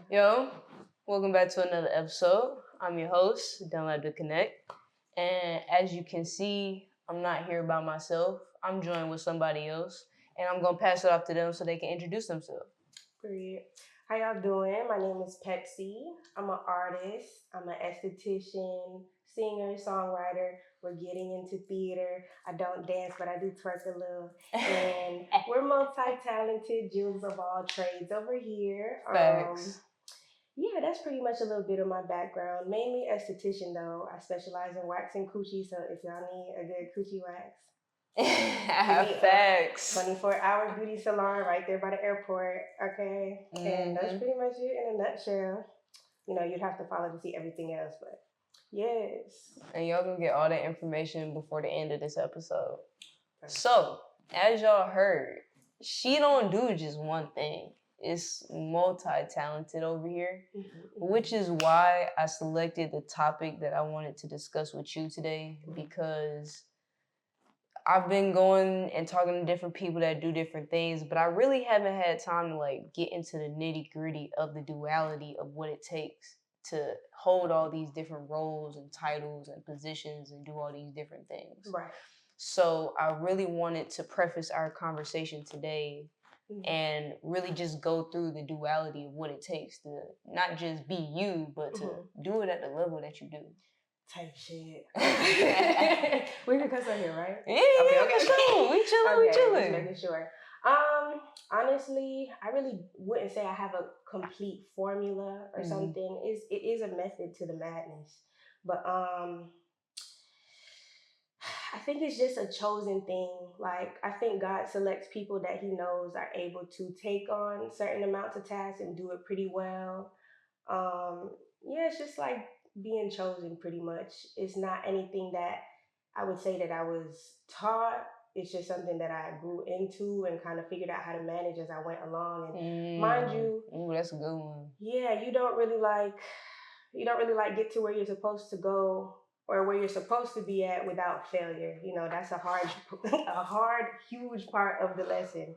Yo, welcome back to another episode. I'm your host, Duality Connect. And as you can see, I'm not here by myself. I'm joined with somebody else. And I'm going to pass it off to them so they can introduce themselves. Period. How y'all doing? My name is Pepsi. I'm an artist. I'm an esthetician, singer, songwriter. We're getting into theater. I don't dance, but I do twerk a little. And we're multi-talented, jewels of all trades over here. Facts. Yeah, that's pretty much a little bit of my background. Mainly esthetician though. I specialize in waxing coochie, so if y'all need a good coochie wax, Facts. 24-hour beauty salon right there by the airport. Okay. And that's pretty much it in a nutshell. You know, you'd have to follow to see everything else, but yes. And y'all gonna get all that information before the end of this episode. So, as y'all heard, she don't do just one thing. It's multi-talented over here, which is why I selected the topic that I wanted to discuss with you today, because I've been going and talking to different people that do different things, but I really haven't had time to like get into the nitty-gritty of the duality of what it takes to hold all these different roles and titles and positions and do all these different things. Right. So I really wanted to preface our conversation today and really just go through the duality of what it takes to not just be you, but to do it at the level that you do. Type shit. We can cuss on here, right? Yeah, okay. Sure. We chilling. Just making sure. Honestly, I really wouldn't say I have a complete formula or something. It is a method to the madness, but I think it's just a chosen thing. Like, I think God selects people that he knows are able to take on certain amounts of tasks and do it pretty well. Yeah, it's just like being chosen pretty much. It's not anything that I would say that I was taught. It's just something that I grew into and kind of figured out how to manage as I went along. And mind you, that's a good one. Yeah, you don't really like get to where you're supposed to go or where you're supposed to be at without failure. You know, that's a hard, huge part of the lesson.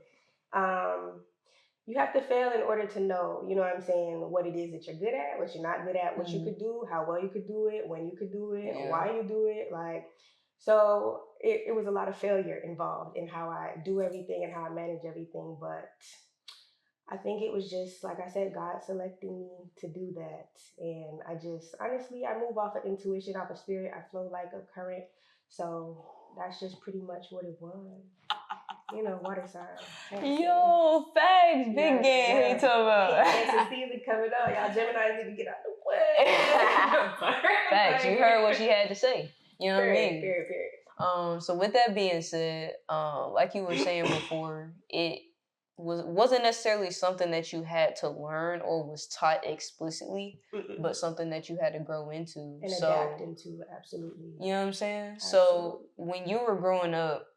You have to fail in order to know, you know what I'm saying, what it is that you're good at, what you're not good at, what you could do, how well you could do it, when you could do it, why you do it. Like, so it was a lot of failure involved in how I do everything and how I manage everything. But I think it was just, like I said, God selecting me to do that. And I just, honestly, I move off of intuition, off of spirit. I flow like a current. So that's just pretty much what it was. You know, water sign. Yo, facts, big game. He talking about. Cancer season coming up. Y'all Geminis need to get out the way. Facts. You heard what she had to say. You know what I mean? Period. So with that being said, like you were saying before, it wasn't necessarily something that you had to learn or was taught explicitly, but something that you had to grow into and adapt into. Absolutely. You know what I'm saying? Absolutely. So when you were growing up,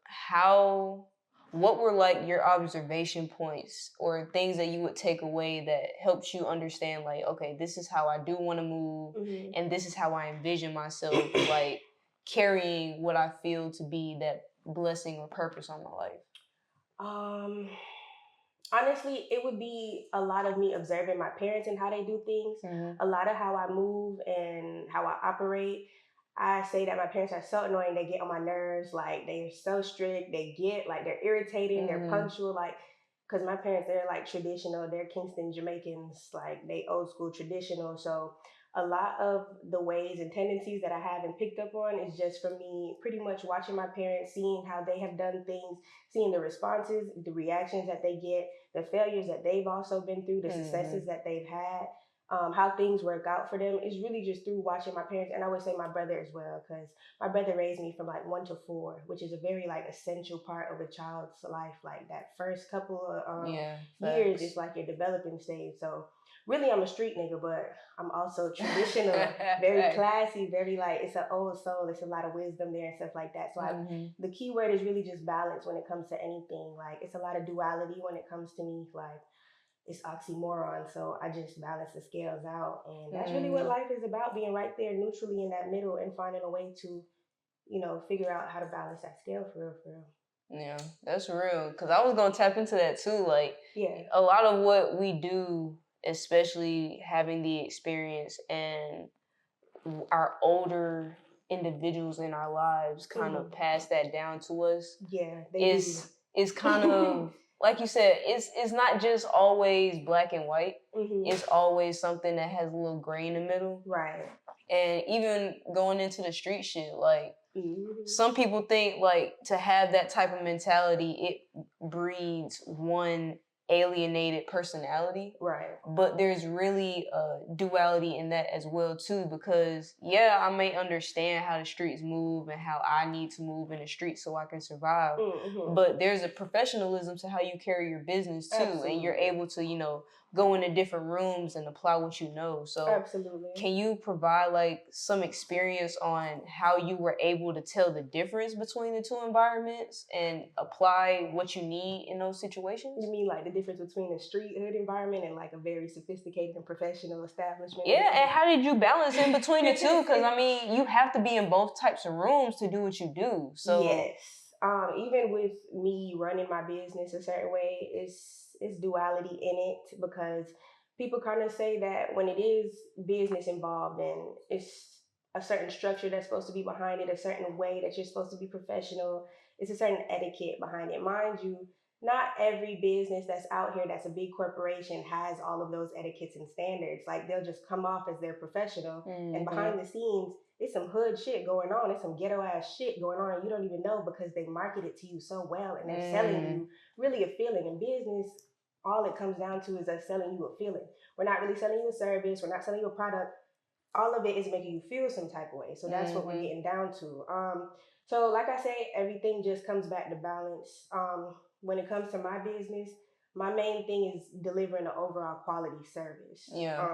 what were like your observation points or things that you would take away that helped you understand, like, okay, this is how I do want to move, and this is how I envision myself like carrying what I feel to be that blessing or purpose on my life? Honestly, it would be a lot of me observing my parents and how they do things. A lot of how I move and how I operate. I say that my parents are so annoying. They get on my nerves. Like, they're so strict. They're irritating. They're punctual. Like, because my parents, they're like traditional. They're Kingston Jamaicans. Like, they old school traditional. So a lot of the ways and tendencies that I have and picked up on is just from me pretty much watching my parents, seeing how they have done things, seeing the responses, the reactions that they get, the failures that they've also been through, the successes that they've had, how things work out for them. It's really just through watching my parents, and I would say my brother as well, because my brother raised me from like 1 to 4, which is a very like essential part of a child's life. Like, that first couple of years is like your developing stage. So really, I'm a street nigga, but I'm also traditional, very classy, very like, it's an old soul. It's a lot of wisdom there and stuff like that. So the key word is really just balance when it comes to anything. Like, it's a lot of duality when it comes to me. Like, it's oxymoron. So I just balance the scales out. And that's really what life is about, being right there neutrally in that middle and finding a way to, you know, figure out how to balance that scale for real. Yeah, that's real. Because I was going to tap into that too. Like, a lot of what we do especially having the experience and our older individuals in our lives kind of pass that down to us. Yeah, they it's kind of like you said, it's not just always black and white. It's always something that has a little gray in the middle. Right. And even going into the street shit, like some people think like to have that type of mentality, it breeds one alienated personality. Right. But there's really a duality in that as well too, because yeah, I may understand how the streets move and how I need to move in the streets so I can survive. But there's a professionalism to how you carry your business too. Absolutely. And you're able to, you know, go into different rooms and apply what you know. So absolutely. Can you provide like some experience on how you were able to tell the difference between the two environments and apply what you need in those situations? You mean like the difference between a street hood environment and like a very sophisticated and professional establishment? Yeah, and how did you balance in between the two? Because I mean, you have to be in both types of rooms to do what you do. So yes. Even with me running my business a certain way, it's duality in it, because people kind of say that when it is business involved and it's a certain structure that's supposed to be behind it, a certain way that you're supposed to be professional, it's a certain etiquette behind it. Mind you, not every business that's out here that's a big corporation has all of those etiquettes and standards. Like they'll just come off as they're professional, and behind the scenes, it's some hood shit going on. It's some ghetto ass shit going on, and you don't even know because they market it to you so well, and they're selling you really a feeling. In business, all it comes down to is us selling you a feeling. We're not really selling you a service. We're not selling you a product. All of it is making you feel some type of way. So that's what we're getting down to. So like I say, everything just comes back to balance. When it comes to my business, my main thing is delivering an overall quality service. Yeah.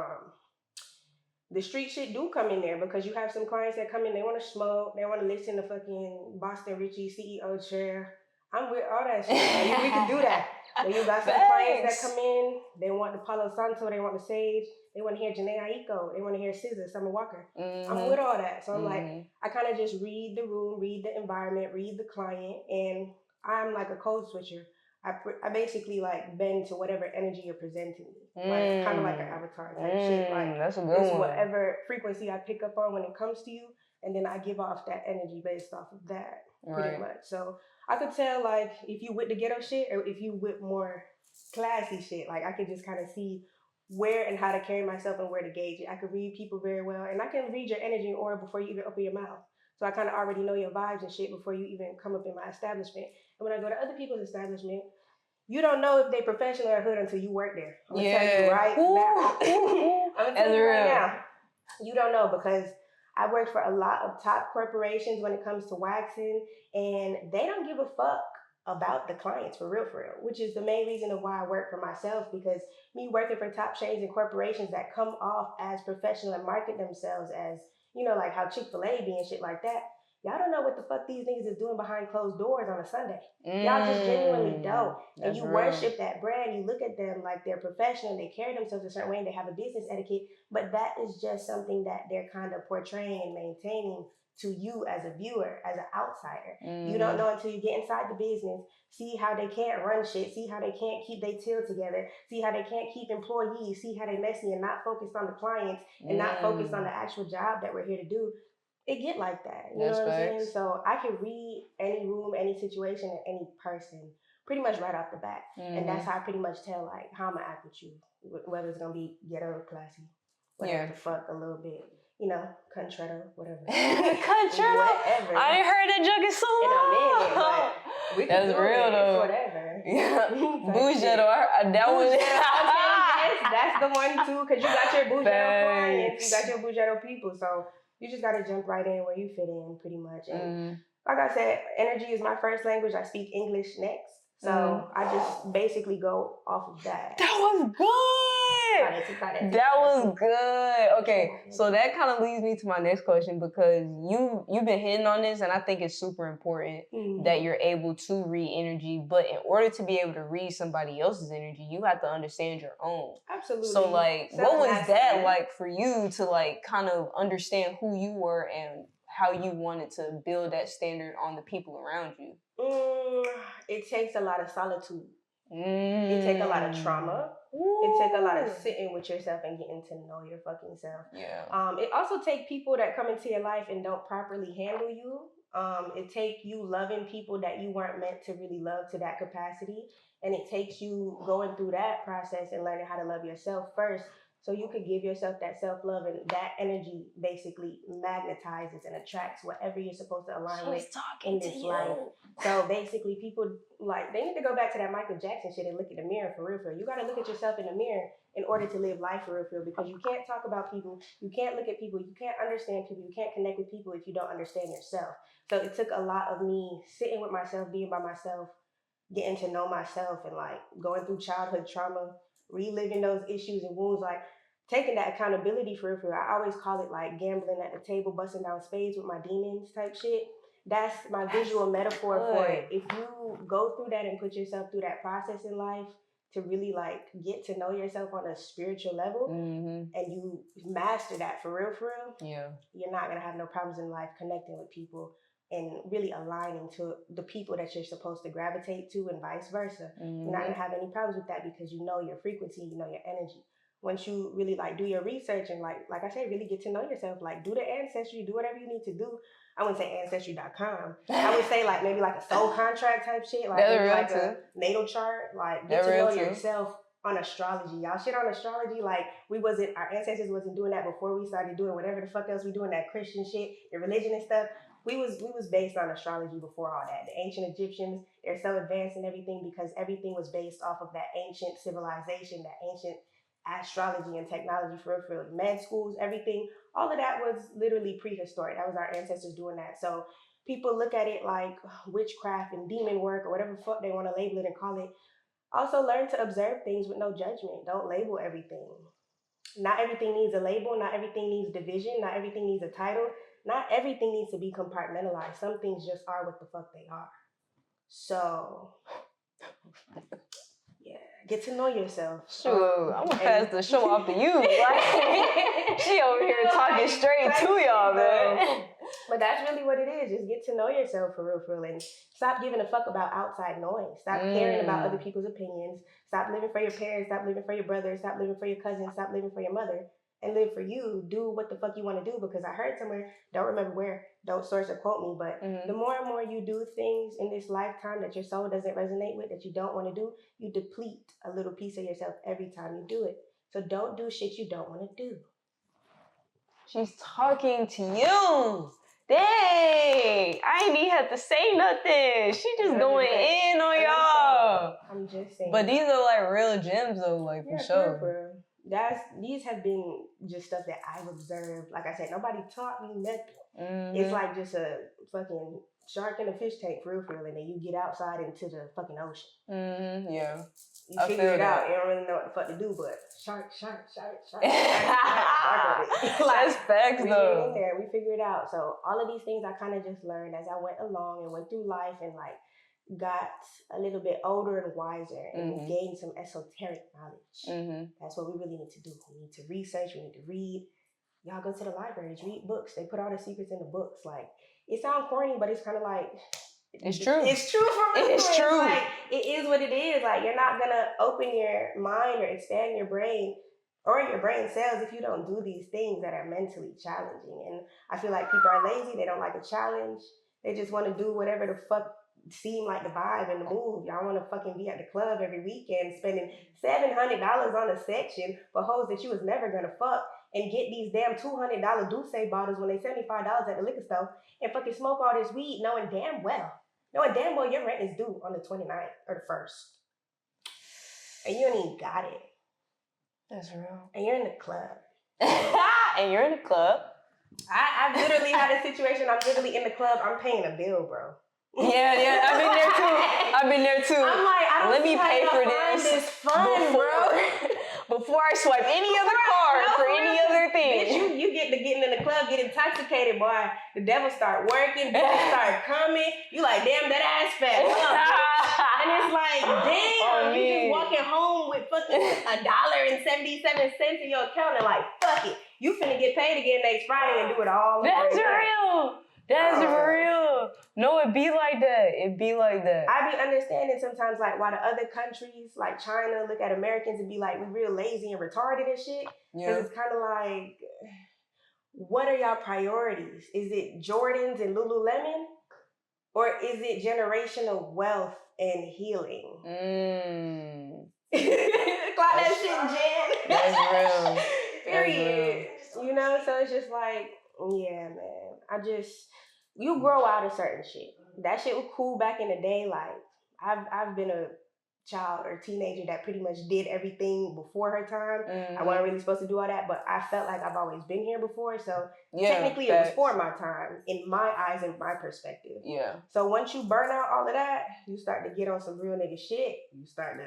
The street shit do come in there because you have some clients that come in, they want to smoke, they want to listen to fucking Boston Richie CEO chair. I'm with all that shit. Like, we can do that. Then you got some clients that come in, they want the Palo Santo, they want the Sage, they want to hear Janae Aiko, they want to hear SZA, Summer Walker. I'm with all that. So I'm like, I kind of just read the room, read the environment, read the client, and I'm like a code switcher. I basically like bend to whatever energy you're presenting me, like kind of like an avatar type shit. Like that's a good it's one. whatever frequency I pick up on when it comes to you, and then I give off that energy based off of that, pretty much. So I could tell like if you with the ghetto shit or if you with more classy shit. Like I could just kind of see where and how to carry myself and where to gauge it. I could read people very well, and I can read your energy and aura before you even open your mouth. So I kind of already know your vibes and shit before you even come up in my establishment. And when I go to other people's establishment, you don't know if they professional or hood until you work there. I'm gonna tell you right now. I'm gonna tell you right now. You don't know, because I worked for a lot of top corporations when it comes to waxing, and they don't give a fuck about the clients for real, which is the main reason of why I work for myself, because me working for top chains and corporations that come off as professional and market themselves as, you know, like how Chick-fil-A be and shit like that, y'all don't know what the fuck these niggas is doing behind closed doors on a Sunday. Y'all just genuinely don't. And you worship that brand. You look at them like they're professional. They carry themselves a certain way and they have a business etiquette. But that is just something that they're kind of portraying and maintaining to you as a viewer, as an outsider. You don't know until you get inside the business, see how they can't run shit, see how they can't keep their till together, see how they can't keep employees, see how they messy and not focused on the clients and not focused on the actual job that we're here to do. It get like that. You know what I'm saying? So I can read any room, any situation, and any person pretty much right off the bat. And that's how I pretty much tell like how I'm gonna act with you, whether it's gonna be ghetto or classy, whatever the fuck, a little bit, you know, contretto, whatever. Contretto? Whatever. I ain't heard that joke in so long. In a minute, but we can that's do real it. though. It's whatever. Yeah. Bougetto, that one. Yes, that's the one too, because you got your Bougetto clients, you got your Bougetto people, so you just gotta jump right in where you fit in, pretty much. And like I said, energy is my first language. I speak English next, so I just basically go off of that. That was good. That was good. Okay, so that kind of leads me to my next question, because you've been hitting on this, and I think it's super important that you're able to read energy. But in order to be able to read somebody else's energy, you have to understand your own. Absolutely. So like, what was that like for you to like kind of understand who you were and how you wanted to build that standard on the people around you? It takes a lot of solitude. It take a lot of trauma. It take a lot of sitting with yourself and getting to know your fucking self. Yeah. It also take people that come into your life and don't properly handle you. It take you loving people that you weren't meant to really love to that capacity. And it takes you going through that process and learning how to love yourself first, so you could give yourself that self-love, and that energy basically magnetizes and attracts whatever you're supposed to align with in this life. So basically, people they need to go back to that Michael Jackson shit and look in the mirror for real. You got to look at yourself in the mirror in order to live life for real, because you can't talk about people, you can't look at people, you can't understand people, you can't connect with people if you don't understand yourself. So it took a lot of me sitting with myself, being by myself, getting to know myself, and going through childhood trauma, reliving those issues and wounds, taking that accountability for real. I always call it gambling at the table, busting down spades with my demons type shit. That's my visual metaphor for it. If you go through that and put yourself through that process in life to really get to know yourself on a spiritual level, and you master that for real, you're not gonna have no problems in life connecting with people and really aligning to the people that you're supposed to gravitate to, and vice versa. You're not gonna have any problems with that because you know your frequency, you know your energy. Once you really do your research and like I said, really get to know yourself, do the ancestry, do whatever you need to do. I wouldn't say ancestry.com. I would say maybe a soul contract type shit, maybe a natal chart, get to know yourself on astrology. Y'all shit on astrology, our ancestors wasn't doing that before we started doing whatever the fuck else we doing, that Christian shit, the religion and stuff. We was based on astrology before all that. The ancient Egyptians, they're so advanced in everything because everything was based off of that ancient civilization, that ancient astrology and technology for med schools, everything. All of that was literally prehistoric. That was our ancestors doing that. So people look at it like witchcraft and demon work or whatever the fuck they want to label it and call it. Also learn to observe things with no judgment. Don't label everything. Not everything needs a label. Not everything needs division. Not everything needs a title. Not everything needs to be compartmentalized. Some things just are what the fuck they are. So, yeah, get to know yourself. Sure, I'm gonna pass the show off to you. She over here talking straight to y'all, man. But that's really what it is. Just get to know yourself for real, and stop giving a fuck about outside noise. Stop caring about other people's opinions. Stop living for your parents. Stop living for your brother. Stop living for your cousin. Stop living for your mother. And live for you. Do what the fuck you want to do, because I heard somewhere, don't remember where, don't source or quote me, but the more and more you do things in this lifetime that your soul doesn't resonate with, that you don't want to do, you deplete a little piece of yourself every time you do it. So don't do shit you don't want to do. She's talking to you. Dang, I ain't even have to say nothing. She just going in on y'all. I'm just saying. But these are real gems though, for sure. For these have been just stuff that I've observed. Like I said, nobody taught me nothing. It's like just a fucking shark in a fish tank for real, and then you get outside into the fucking ocean. Yeah. You figure it out. You don't really know what the fuck to do, but shark. That's facts though. In there, we figure it out. So all of these things I kind of just learned as I went along and went through life, and got a little bit older and wiser and gained some esoteric knowledge. That's what we really need to do. We need to research, we need to read. Y'all go to the libraries, read books. They put all the secrets in the books. It sounds corny, but it's kind of it's true. It's true for real. It's true. It is what it is. You're not gonna open your mind or expand your brain or your brain cells if you don't do these things that are mentally challenging. And I feel like people are lazy. They don't like a challenge. They just want to do whatever the fuck seem like the vibe and the move. Y'all want to fucking be at the club every weekend spending $700 on a section for hoes that you was never gonna fuck, and get these damn $200 Douce bottles when they $75 at the liquor store, and fucking smoke all this weed knowing damn well your rent is due on the 29th or the 1st. And you ain't even got it. That's real. And you're in the club. And you're in the club. I've literally had a situation, I'm literally in the club, I'm paying a bill, bro. Yeah, I've been there too. I'm I don't let me pay for this fun, bro. Before I swipe any other card for any other thing. Bitch, you get to getting in the club, get intoxicated, boy. The devil start working, boys start coming. You damn, that ass fat. And it's damn, you just walking home with fucking $1.77 in your account and fuck it. You finna get paid again next Friday and do it all over again. Real. That's real. No, it be like that. It be like that. I be understanding sometimes like why the other countries like China look at Americans and be like, we real lazy and retarded and shit. Because it's kind of like, what are y'all priorities? Is it Jordans and Lululemon? Or is it generational wealth and healing? Clock that shit, Jen. That's real. Period. That's real. You know, so it's just like, yeah, man. You grow out of certain shit. That shit was cool back in the day. Like, I've been a child or teenager that pretty much did everything before her time. I wasn't really supposed to do all that, but I felt like I've always been here before. So technically it was for my time, in my eyes and my perspective. Yeah. So once you burn out all of that, you start to get on some real nigga shit. You start to,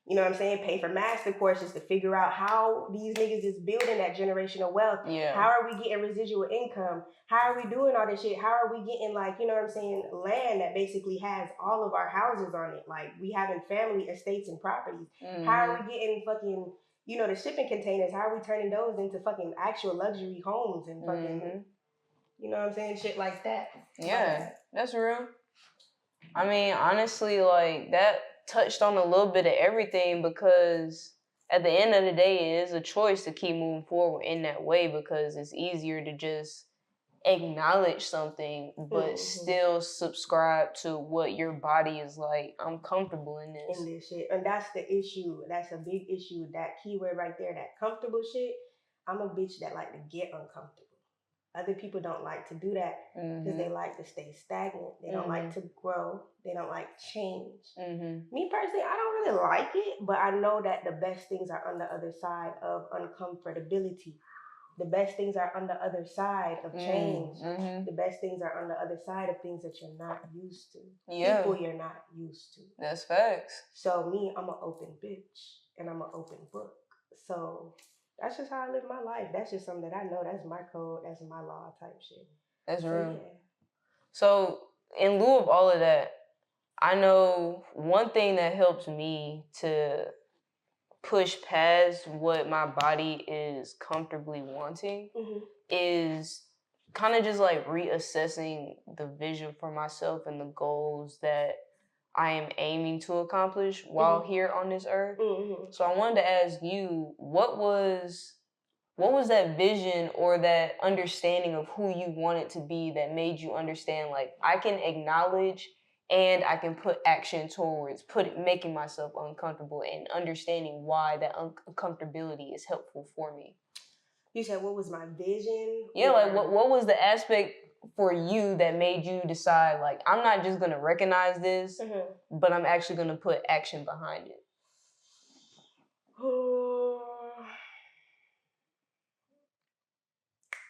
you know what I'm saying, pay for master courses to figure out how these niggas is building that generational wealth. Yeah. How are we getting residual income? How are we doing all this shit? How are we getting, like, you know what I'm saying, land that basically has all of our houses on it? Like, we having family estates and properties. How are we getting fucking, you know, the shipping containers? How are we turning those into fucking actual luxury homes and fucking, you know what I'm saying, shit like that? Yeah, that's real. I mean, honestly, like, that touched on a little bit of everything, because at the end of the day, it is a choice to keep moving forward in that way, because it's easier to just acknowledge something but still subscribe to what your body is like. I'm comfortable in this shit. And that's the issue. That's a big issue. That keyword right there, that comfortable shit. I'm a bitch that like to get uncomfortable. Other people don't like to do that because they like to stay stagnant. They don't like to grow. They don't like change. Me personally, I don't really like it, but I know that the best things are on the other side of uncomfortability. The best things are on the other side of change. The best things are on the other side of things that you're not used to. Yeah. People you're not used to. That's facts. So me, I'm an open bitch and I'm an open book. So that's just how I live my life. That's just something that I know. That's my code. That's my law type shit. That's real. Yeah. So in lieu of all of that, I know one thing that helps me to push past what my body is comfortably wanting is kind of just like reassessing the vision for myself and the goals that I am aiming to accomplish while here on this earth. So I wanted to ask you, what was that vision or that understanding of who you wanted to be that made you understand, like, I can acknowledge and I can put action towards making myself uncomfortable and understanding why that uncomfortability is helpful for me? You said, what was my vision? Yeah, like what was the aspect for you that made you decide, like, I'm not just going to recognize this, but I'm actually going to put action behind it?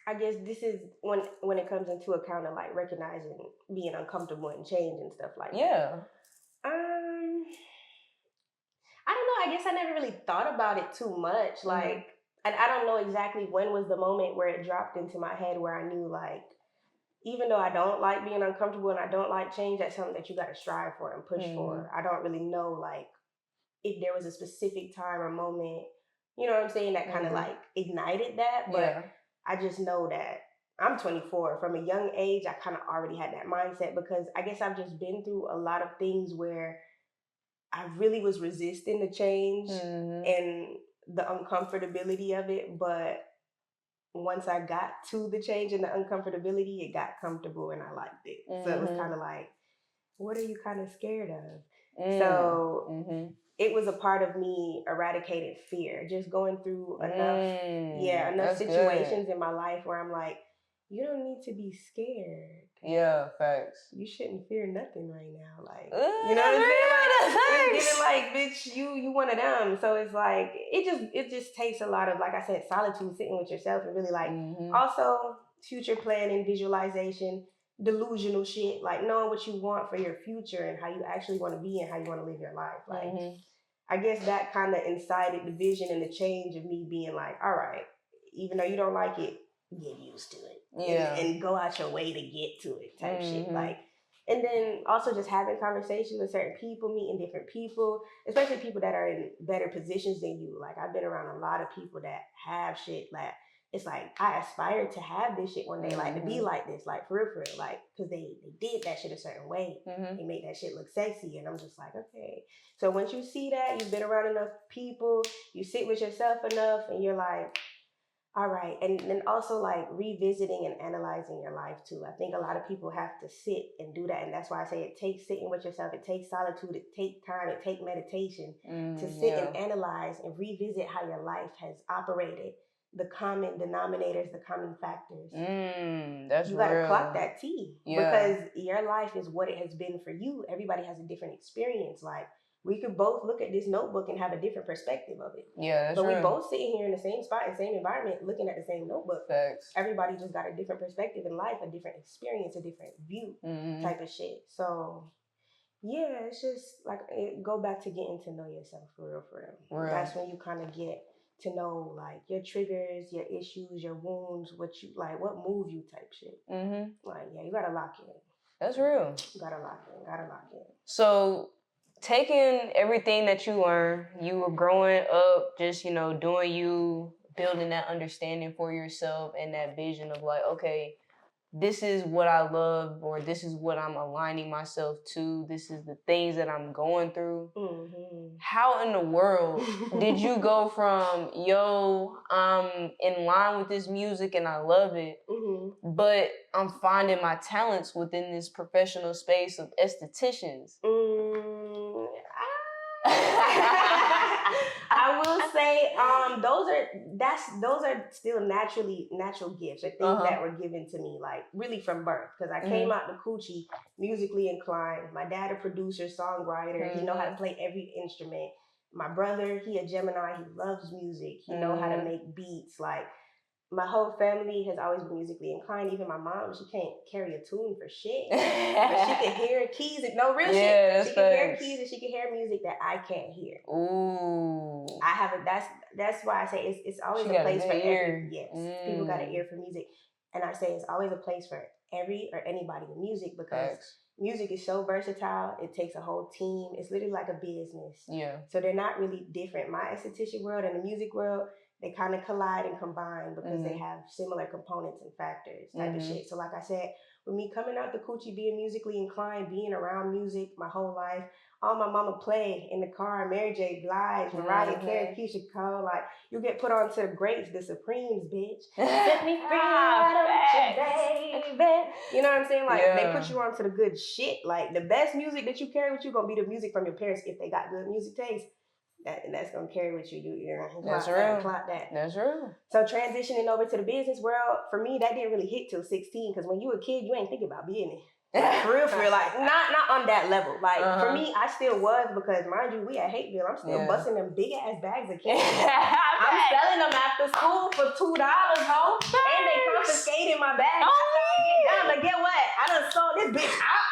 I guess this is when it comes into account of like recognizing being uncomfortable and change and stuff like that. I don't know. I guess I never really thought about it too much. Like, and I don't know exactly when was the moment where it dropped into my head where I knew, like, even though I don't like being uncomfortable and I don't like change, that's something that you got to strive for and push for. I don't really know, like, if there was a specific time or moment, you know what I'm saying, that kind of like ignited that. But I just know that I'm 24. From a young age, I kind of already had that mindset because I guess I've just been through a lot of things where I really was resisting the change and the uncomfortability of it. But once I got to the change and the uncomfortability, it got comfortable and I liked it. So it was kind of like, what are you kind of scared of? So it was a part of me eradicated fear, just going through enough situations in my life where I'm like, you don't need to be scared. Yeah, facts. You shouldn't fear nothing right now. Like, you know what I'm saying? Like, it's giving like, bitch, you one of them. So it's like, it just takes a lot of, like I said, solitude, sitting with yourself and really like, also future planning, visualization, delusional shit, like knowing what you want for your future and how you actually want to be and how you want to live your life. Like, I guess that kind of incited the vision and the change of me being like, all right, even though you don't like it, get used to it. And go out your way to get to it type shit. Like, and then also just having conversations with certain people, meeting different people, especially people that are in better positions than you. Like, I've been around a lot of people that have shit, like, it's like I aspired to have this shit one day, like to be like this, like for real, like because they did that shit a certain way. They make that shit look sexy, and I'm just like, okay. So once you see that, you've been around enough people, you sit with yourself enough, and you're like, all right. And then also like revisiting and analyzing your life too. I think a lot of people have to sit and do that, and that's why I say it takes sitting with yourself. It takes solitude. It takes time. It takes meditation to sit and analyze and revisit how your life has operated. The common denominators, the common factors. That's you gotta real. clock that T because your life is what it has been for you. Everybody has a different experience. Like we could both look at this notebook and have a different perspective of it. Yeah, that's but real. We both sitting here in the same spot, in the same environment, looking at the same notebook. Facts. Everybody just got a different perspective in life, a different experience, a different view type of shit. So yeah, it's just like go back to getting to know yourself for real. That's when you kind of get to know like your triggers, your issues, your wounds, what you like, what move you type shit. Like, yeah, you gotta lock in. That's real. You gotta lock in. So taking everything that you learned, you were growing up, just, doing you, building that understanding for yourself and that vision of like, okay, this is what I love, or this is what I'm aligning myself to. This is the things that I'm going through. How in the world did you go from, I'm in line with this music and I love it, but I'm finding my talents within this professional space of estheticians? I will say, those are still natural gifts or things that were given to me, like really from birth. Because I came out the coochie musically inclined. My dad a producer, songwriter. He know how to play every instrument. My brother, he a Gemini. He loves music. He know how to make beats. Like my whole family has always been musically inclined. Even my mom, she can't carry a tune for shit, but she can hear keys. No real shit. She can hear keys and she can hear music that I can't hear. Ooh. I have a. That's why I say it's always a place for every. Yes, people got an ear for music, and I say it's always a place for every or anybody in music because music is so versatile. It takes a whole team. It's literally like a business. Yeah. So they're not really different. My esthetician world and the music world, they kind of collide and combine because they have similar components and factors type of shit. So like I said, with me coming out the coochie, being musically inclined, being around music my whole life, all my mama play in the car, Mary J. Blige, Mariah Carey, Keisha Cole, like you get put on to the greats, the Supremes, bitch. Set me free, why don't you, baby? You know what I'm saying? Like they put you on to the good shit. Like the best music that you carry with you gonna be the music from your parents if they got good music taste. That's gonna carry with you. That's real. Clock that. That's real. So transitioning over to the business world, for me, that didn't really hit till 16. Because when you a kid, you ain't thinking about being it. Like, for real, like not on that level. Like for me, I still was because mind you, we at Hateville. I'm still busting them big ass bags of candy. I'm selling them after school for $2, ho. And they confiscated my bag after I get done. But get what? I done sold this bitch out.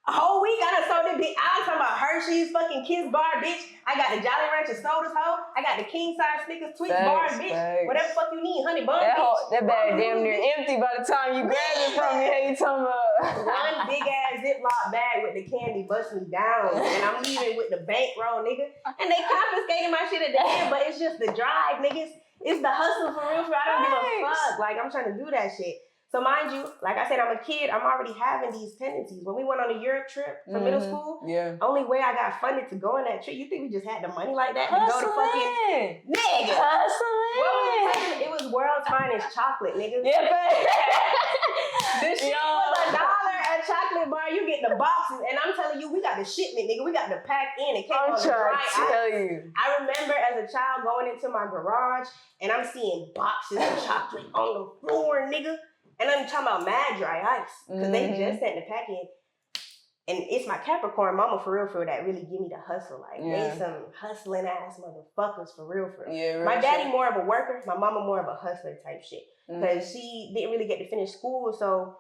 A whole week I done sold this bitch. I was talking about Hershey's fucking Kiss Bar, bitch. I got the Jolly Rancher sodas, ho. I got the king size Snickers Twix bars, bitch. Whatever fuck you need, honey bun, bitch. That bag damn near empty by the time you grab it from me. Hey, you talking about one big ass Ziploc bag with the candy busting down, and I'm leaving with the bankroll, nigga. And they confiscated my shit at the end, but it's just the drive, niggas. It's the hustle for real. I don't give a fuck. Like I'm trying to do that shit. So mind you, like I said, I'm a kid. I'm already having these tendencies. When we went on a Europe trip for middle school, only way I got funded to go on that trip, you think we just had the money like that to go to fucking nigga? Hustling. It was world's finest chocolate, nigga. Yeah, the shit was $1 a chocolate bar. You get the boxes, and I'm telling you, we got the shipment, nigga. We got the pack in. It came on the dry ice. I remember as a child going into my garage, and I'm seeing boxes of chocolate on the floor, nigga. And I'm talking about mad dry ice. Because they just sent the pack in. And it's my Capricorn mama for real that really give me the hustle. Like, they some hustling ass motherfuckers for real. Yeah, my daddy more of a worker. My mama more of a hustler type shit. Because she didn't really get to finish school. So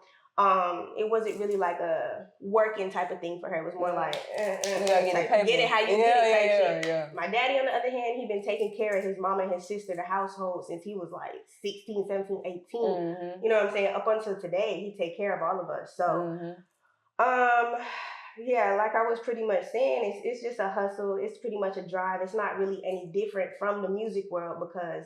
it wasn't really like a working type of thing for her. It was more like, get it how you get it type shit. Yeah. My daddy, on the other hand, he been taking care of his mama and his sister, the household, since he was like 16, 17, 18. You know what I'm saying? Up until today, he take care of all of us. So, yeah, like I was pretty much saying, it's just a hustle. It's pretty much a drive. It's not really any different from the music world because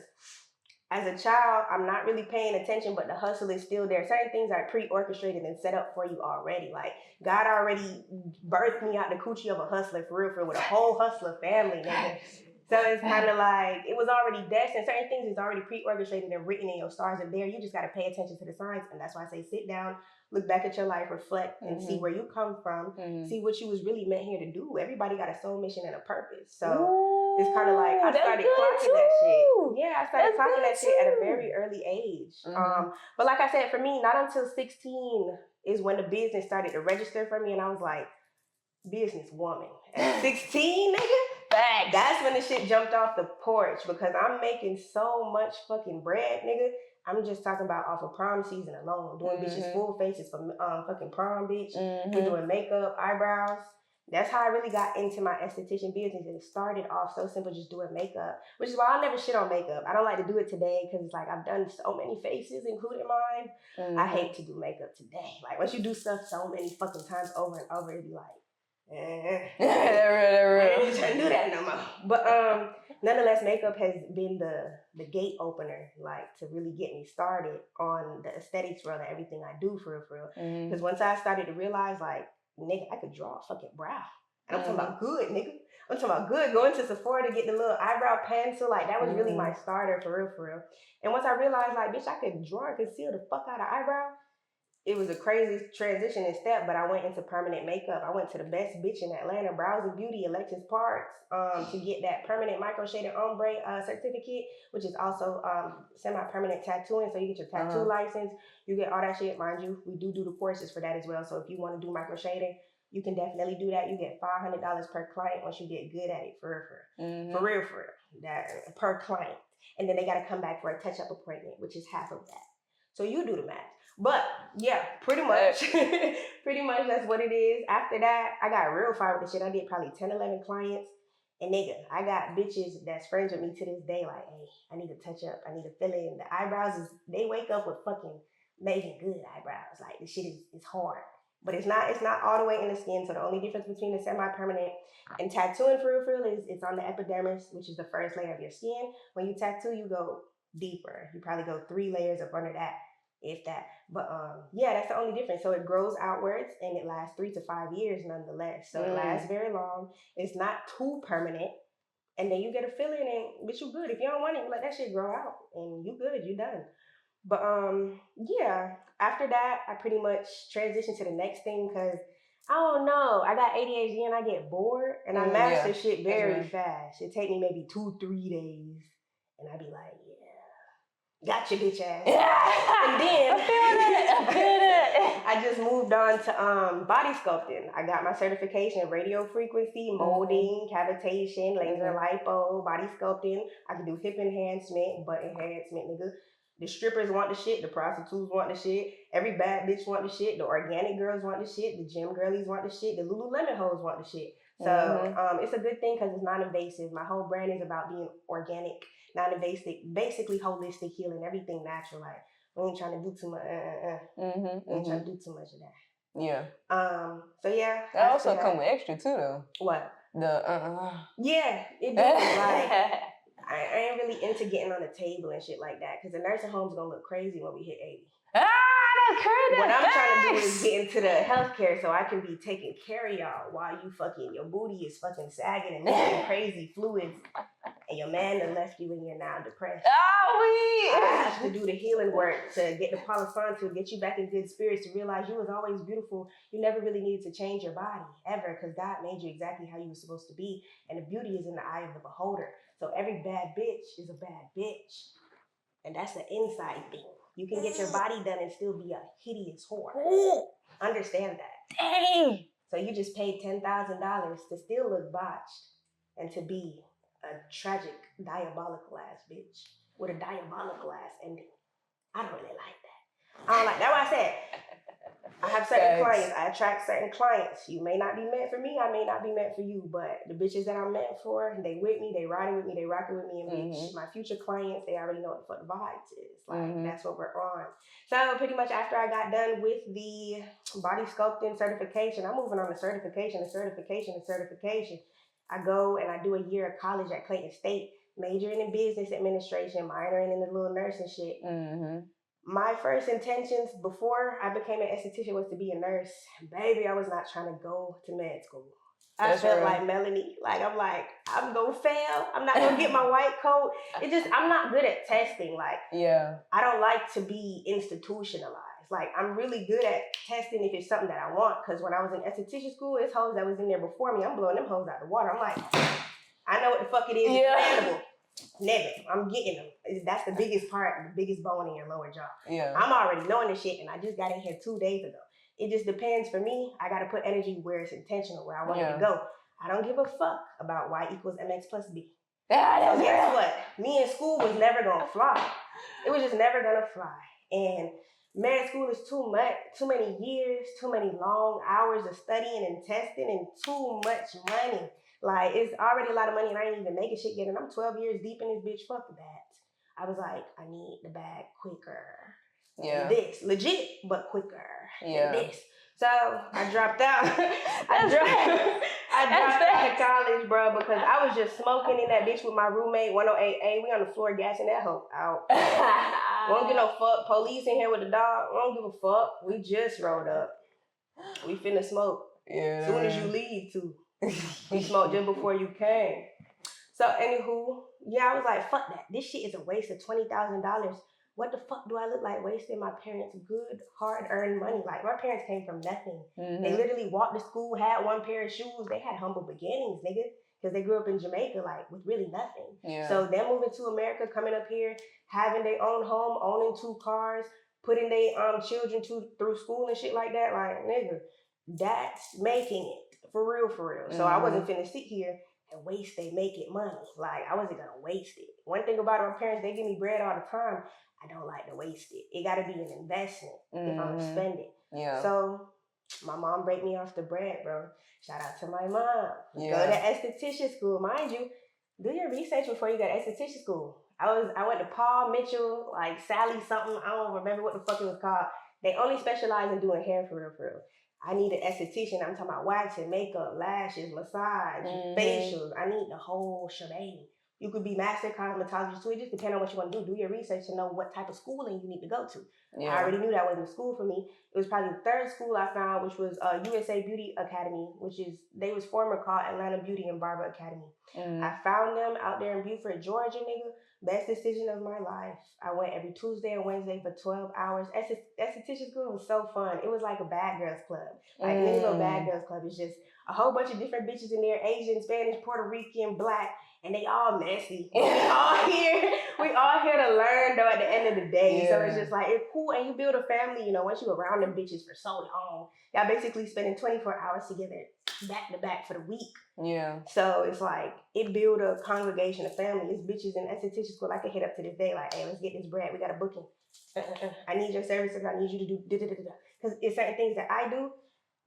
as a child, I'm not really paying attention, but the hustle is still there. Certain things are pre-orchestrated and set up for you already. Like God already birthed me out the coochie of a hustler for real, with a whole hustler family, nigga. So it's kind of like it was already destined. Certain things is already pre-orchestrated and written in your stars are there. You just got to pay attention to the signs, and that's why I say sit down, look back at your life, reflect, and see where you come from. See what you was really meant here to do. Everybody got a soul mission and a purpose. So. It's kind of like I started clocking that shit. Yeah, I started clocking that shit at a very early age. But like I said, for me, not until 16 is when the business started to register for me, and I was like, business woman. At 16, nigga, that's when the shit jumped off the porch because I'm making so much fucking bread, nigga. I'm just talking about off of prom season alone, doing bitches full faces for fucking prom, bitch. We're doing makeup, eyebrows. That's how I really got into my esthetician business. And it started off so simple, just doing makeup, which is why I never shit on makeup. I don't like to do it today because it's like I've done so many faces, including mine. I hate to do makeup today. Like once you do stuff so many fucking times over and over, it'd be like, I ain't trying to do that no more. But nonetheless, makeup has been the gate opener, like to really get me started on the aesthetics world and everything I do for real. Because once I started to realize, like, nigga, I could draw a fucking brow. And I'm talking about good, nigga. I'm talking about good. Going to Sephora to get the little eyebrow pencil, like that was really my starter for real. And once I realized, like, bitch, I could draw and conceal the fuck out of eyebrow. It was a crazy transition and step, but I went into permanent makeup. I went to the best bitch in Atlanta, Brows and Beauty, Alexis Parks, to get that permanent micro shaded ombre certificate, which is also semi-permanent tattooing. So you get your tattoo license, you get all that shit. Mind you, we do the courses for that as well. So if you want to do micro shading, you can definitely do that. You get $500 per client once you get good at it, for real. That per client, and then they got to come back for a touch-up appointment, which is half of that. So you do the math. But yeah, pretty much that's what it is. After that, I got real far with the shit. I did probably 10, 11 clients. And nigga, I got bitches that's friends with me to this day. Like, hey, I need to touch up. I need to fill in. The eyebrows they wake up with fucking Megan Good eyebrows. Like, the shit is hard. But it's not all the way in the skin. So the only difference between the semi-permanent and tattooing for real is it's on the epidermis, which is the first layer of your skin. When you tattoo, you go deeper. You probably go 3 layers up under that, if that. But yeah, that's the only difference. So it grows outwards and it lasts 3 to 5 years nonetheless. So it lasts very long. It's not too permanent. And then you get a filling and bitch, you good. If you don't want it, you let that shit grow out and you good, you done. But yeah, after that, I pretty much transitioned to the next thing because I don't know. I got ADHD and I get bored and I master shit very fast. It take me maybe 2-3 days and I be like, gotcha, bitch ass. And then I feel that. I just moved on to body sculpting. I got my certification in radio frequency, molding, cavitation, laser lipo, body sculpting. I can do hip enhancement, butt enhancement, nigga. The strippers want the shit, the prostitutes want the shit, every bad bitch want the shit, the organic girls want the shit, the gym girlies want the shit, the Lululemon hoes want the shit. So it's a good thing because it's non-invasive. My whole brand is about being organic, non-invasive, basically holistic healing, everything natural. Like, we ain't trying to do too much. We ain't trying to do too much of that. Yeah. So yeah. That also come with extra too, though. What? The Yeah, it does. Like, I ain't really into getting on the table and shit like that because the nursing home's gonna look crazy when we hit 80. That's crazy. What I'm trying to do is get into the healthcare so I can be taking care of y'all while you fucking, your booty is fucking sagging and making crazy fluids and your man done left you and you're now depressed. I have to do the healing work to get the Palo to get you back in good spirits, to realize you was always beautiful. You never really needed to change your body ever because God made you exactly how you were supposed to be, and the beauty is in the eye of the beholder. So every bad bitch is a bad bitch, and that's the inside thing. You can get your body done and still be a hideous whore. Understand that. Dang. So you just paid $10,000 to still look botched and to be a tragic, diabolical ass bitch with a diabolical ass ending. I don't really like that. I don't like that. That's why I said I have certain clients. I attract certain clients. You may not be meant for me. I may not be meant for you. But the bitches that I'm meant for, they with me, they riding with me, they rocking with me. And bitch, my future clients, they already know what the fuck the vibes is. Like, that's what we're on. So pretty much after I got done with the body sculpting certification, I'm moving on to certification. I go and I do a year of college at Clayton State. majoring in business administration, minoring in the little nursing shit. My first intentions before I became an esthetician was to be a nurse. Baby, I was not trying to go to med school. I felt like Melanie. Like, I'm going to fail. I'm not going to get my white coat. I'm not good at testing. Like, I don't like to be institutionalized. Like, I'm really good at testing if it's something that I want. Because when I was in esthetician school, it's hoes that was in there before me. I'm blowing them hoes out the water. I'm like, I know what the fuck it is. It's expandable. Never. I'm getting them. That's the biggest part, the biggest bone in your lower jaw. I'm already knowing this shit, and I just got in here 2 days ago. It just depends for me. I got to put energy where it's intentional, where I want it to go. I don't give a fuck about y equals mx plus b. So guess what? Me in school was never going to fly. It was just never going to fly. And med school is too much, too many years, too many long hours of studying and testing, and too much money. Like, it's already a lot of money, and I ain't even making shit yet, and I'm 12 years deep in this bitch. Fuck that. I was like, I need the bag quicker. This. Legit, but quicker. This. So, I dropped out. I dropped out of college, bro, because I was just smoking in that bitch with my roommate, 108A. We on the floor gassing that hoe out. We don't give no fuck. Police in here with the dog. We don't give a fuck. We just rolled up. We finna smoke. As soon as you leave, too. We smoked just before you came. So, anywho, I was like, fuck that. This shit is a waste of $20,000. What the fuck do I look like wasting my parents' good, hard-earned money? Like, my parents came from nothing. They literally walked to school, had one pair of shoes. They had humble beginnings, nigga, because they grew up in Jamaica, like, with really nothing. So, them moving to America, coming up here, having their own home, owning 2 cars, putting their children through school and shit like that, like, nigga, that's making it. For real. So I wasn't finna sit here and waste they make it money. Like, I wasn't gonna waste it. One thing about my parents, they give me bread all the time. I don't like to waste it. It gotta be an investment if I'm gonna spend it. So my mom break me off the bread, bro. Shout out to my mom. Go to esthetician school. Mind you, do your research before you go to esthetician school. I went to Paul Mitchell, like Sally something. I don't remember what the fuck it was called. They only specialize in doing hair for real. I need an esthetician. I'm talking about waxing, makeup, lashes, massage, facials. I need the whole shebang. You could be master cosmetologist too. It just depends on what you want to do. Do your research to know what type of schooling you need to go to. I already knew that wasn't a school for me. It was probably the 3rd school I found, which was USA Beauty Academy, they was former called Atlanta Beauty and Barber Academy. I found them out there in Beaufort, Georgia, nigga. Best decision of my life. I went every Tuesday and Wednesday for 12 hours. Esthetician school was so fun. It was like a bad girls club. Like any little bad girls club. It's just a whole bunch of different bitches in there, Asian, Spanish, Puerto Rican, Black, and they all messy. We all here to learn though at the end of the day. So it's just like, it's cool, and you build a family, once you're around them bitches for so long. Y'all basically spending 24 hours together back to back for the week. So it's like, it build a congregation, a family. It's bitches in esthetician school I can hit up to this day, like, hey, let's get this bread. We got a booking. I need your services. I need you to do because it's certain things that I do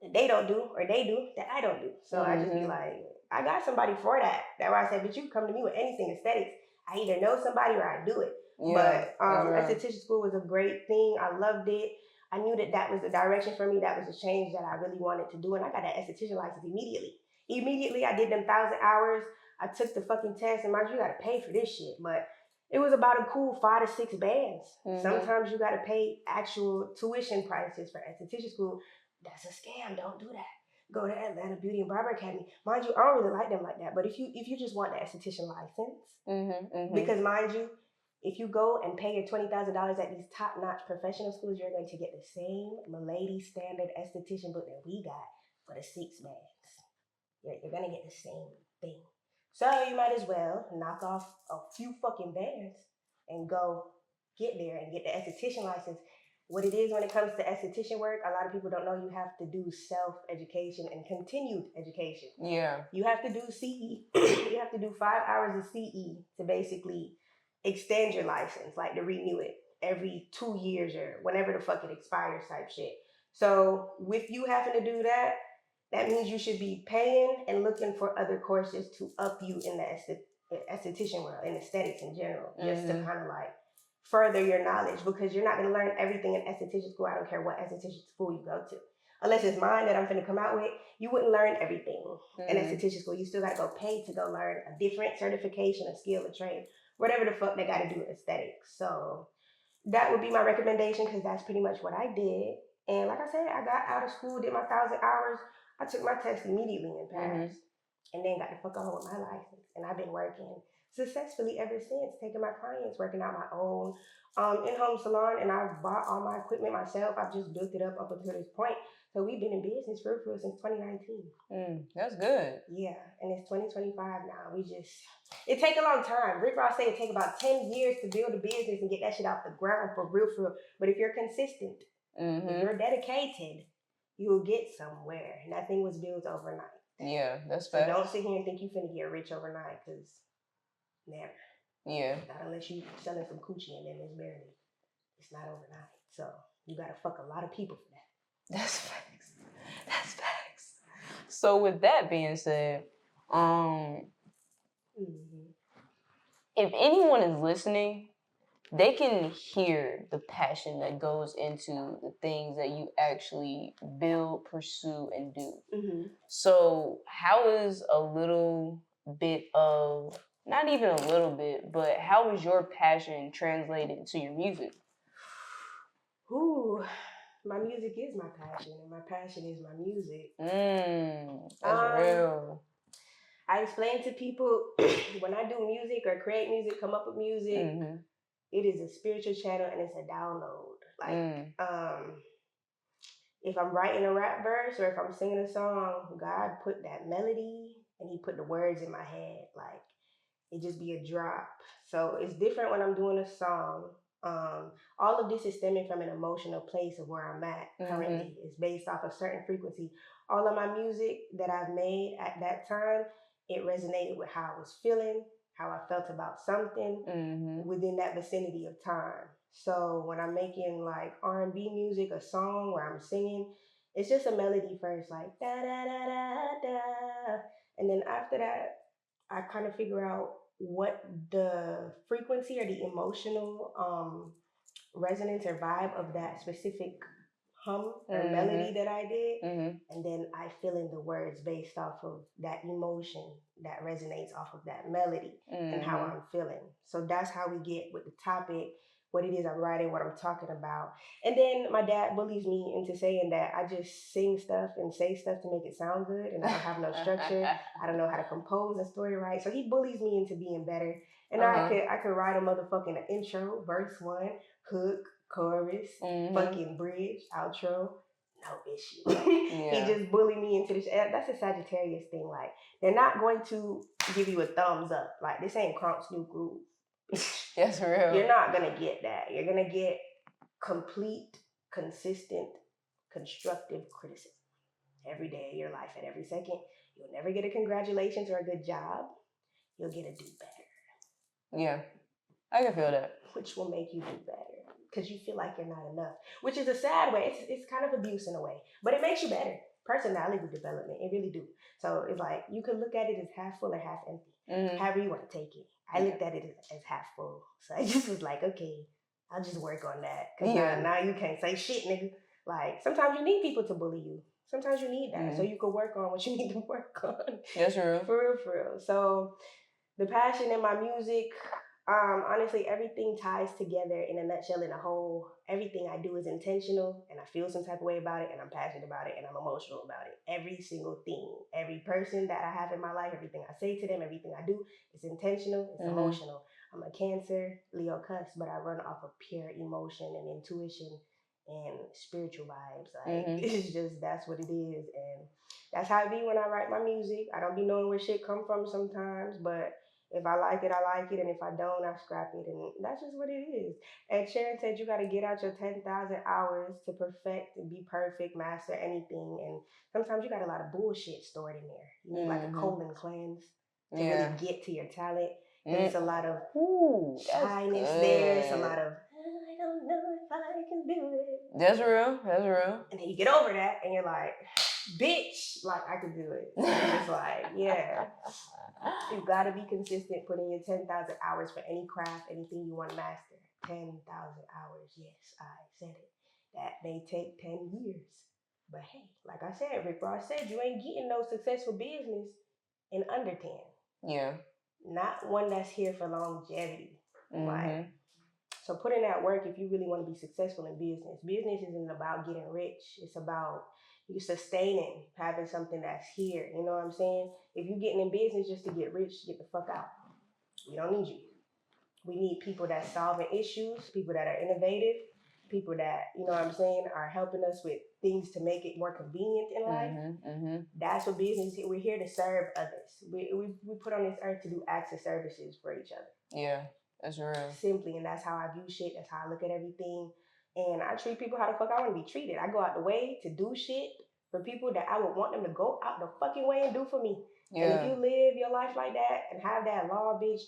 that they don't do, or they do that I don't do. So I just be like, I got somebody for that. That's why I said, bitch, you can come to me with anything aesthetics. I either know somebody or I do it. But esthetician school was a great thing. I loved it. I knew that was the direction for me. That was the change that I really wanted to do. And I got that esthetician license immediately. Immediately, I did them 1,000 hours. I took the fucking test, and mind you, got to pay for this shit. But it was about a cool 5 to 6 bands. Sometimes you got to pay actual tuition prices for esthetician school. That's a scam. Don't do that. Go to Atlanta Beauty and Barber Academy. Mind you, I don't really like them like that. But if you just want the esthetician license, because mind you, if you go and pay your $20,000 at these top-notch professional schools, you're going to get the same Milady standard esthetician book that we got for the 6 bands. You're going to get the same thing. So you might as well knock off a few fucking bands and go get there and get the esthetician license. What it is when it comes to esthetician work, a lot of people don't know you have to do self-education and continued education. You have to do CE. You have to do 5 hours of CE to basically extend your license, like to renew it every 2 years or whenever the fuck it expires type shit. So with you having to do that, that means you should be paying and looking for other courses to up you in the esthetician world, in aesthetics in general, just to kind of like further your knowledge, because you're not going to learn everything in esthetician school. I don't care what esthetician school you go to. unless it's mine that I'm finna come out with, you wouldn't learn everything in Mm-hmm. esthetician school. You still gotta go pay to go learn a different certification, a skill, a trade, whatever the fuck they gotta do with aesthetics. So that would be my recommendation because that's pretty much what I did. And like I said, I got out of school, did my 1,000 hours. I took my test immediately and passed, and then got the fuck on with my license. And I've been working successfully ever since, taking my clients, working out my own in-home salon, and I've bought all my equipment myself. I've just built it up until this point. So we've been in business for real since 2019. That's good. Yeah, and it's 2025 now. It take a long time. Rick Ross said it take about 10 years to build a business and get that shit off the ground for real, for real. But if you're consistent, if you're dedicated, you'll get somewhere. And that thing was built overnight. Yeah, that's so fact. Don't sit here and think you finna get rich overnight, because never. Yeah. Not unless you selling some coochie and then it's not overnight. So you gotta fuck a lot of people for that. That's facts. That's facts. So with that being said, if anyone is listening, they can hear the passion that goes into the things that you actually build, pursue, and do. So how is a little bit of, not even a little bit, but how is your passion translated to your music? Ooh, my music is my passion, and my passion is my music. That's real. I explain to people when I do music or create music, come up with music, it is a spiritual channel and it's a download. Like, if I'm writing a rap verse or if I'm singing a song, God put that melody and He put the words in my head. Like, it just be a drop. So it's different when I'm doing a song. All of this is stemming from an emotional place of where I'm at currently. It's based off a certain frequency. All of my music that I've made at that time, it resonated with how I was feeling, how I felt about something within that vicinity of time. So when I'm making like R&B music, a song where I'm singing, it's just a melody first, like da da da da da, and then after that, I kind of figure out what the frequency or the emotional resonance or vibe of that specific hum or melody that I did, and then I fill in the words based off of that emotion that resonates off of that melody and how I'm feeling. So that's how we get with the topic, what it is I'm writing, what I'm talking about. And then my dad bullies me into saying that I just sing stuff and say stuff to make it sound good, and I don't have no structure. I don't know how to compose a story right. So he bullies me into being better. And I could write a motherfucking intro, verse 1, hook, chorus, fucking bridge, outro, no issue. He just bullied me into this. That's a Sagittarius thing. Like, they're not going to give you a thumbs up. Like, this ain't Crunk's New Groove. That's real. You're not gonna get that. You're gonna get complete, consistent, constructive criticism every day of your life at every second. You'll never get a congratulations or a good job. You'll get a do better. Yeah, I can feel that. Which will make you do better because you feel like you're not enough, which is a sad way. It's kind of abuse in a way, but it makes you better. Personality development, it really do. So it's like you can look at it as half full or half empty, however you want to take it. I looked at it as half full, so I just was like, okay, I'll just work on that. Cause now you can't say shit, nigga. Like, sometimes you need people to bully you. Sometimes you need that so you can work on what you need to work on. That's real. For real. So the passion in my music, honestly, everything ties together in a nutshell, in a whole. Everything I do is intentional, and I feel some type of way about it, and I'm passionate about it, and I'm emotional about it. Every single thing, every person that I have in my life, everything I say to them, everything I do, is intentional, it's emotional. I'm a Cancer, Leo Cusp, but I run off of pure emotion and intuition and spiritual vibes. Like, it's just, that's what it is, and that's how it be when I write my music. I don't be knowing where shit come from sometimes, but if I like it, I like it. And if I don't, I scrap it. And that's just what it is. And Sharon said you got to get out your 10,000 hours to perfect and be perfect, master anything. And sometimes you got a lot of bullshit stored in there. You need like a colon cleanse to really get to your talent. And it's a lot of shyness there. It's a lot of, I don't know if I can do it. That's real. And then you get over that and you're like, bitch, like, I can do it. So it's like, yeah. You gotta be consistent, putting in 10,000 hours for any craft, anything you want to master. 10,000 hours, yes, I said it. That may take 10 years. But hey, like I said, Rick Ross said, you ain't getting no successful business in under 10. Yeah. Not one that's here for longevity. Mm-hmm. Like, so put in that work if you really want to be successful in business. Business isn't about getting rich. It's about you sustaining, having something that's here. You know what I'm saying? If you're getting in business just to get rich, get the fuck out. We don't need you. We need people that's solving issues, people that are innovative, people that, you know what I'm saying, are helping us with things to make it more convenient in life. That's what business is. We're here to serve others. We put on this earth to do acts of services for each other. Yeah, that's real. Simply, and that's how I view shit. That's how I look at everything. And I treat people how the fuck I want to be treated. I go out the way to do shit for people that I would want them to go out the fucking way and do for me. Yeah. And if you live your life like that and have that law, bitch,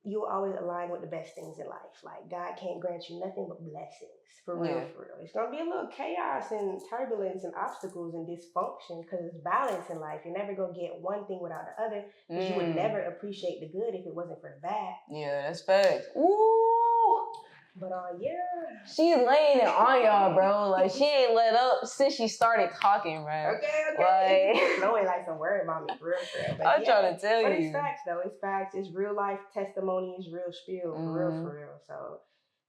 you'll always align with the best things in life. Like, God can't grant you nothing but blessings. For real, for real. It's going to be a little chaos and turbulence and obstacles and dysfunction because it's balance in life. You're never going to get one thing without the other because you would never appreciate the good if it wasn't for the bad. Yeah, that's facts. Ooh! But yeah. She laying it on y'all, bro. Like, she ain't let up since she started talking, bro. Okay. Like, Chloe like some word about me, for real. But I'm trying to tell you. But it's facts, though. It's facts. It's real life testimony. It's real spiel, for real. So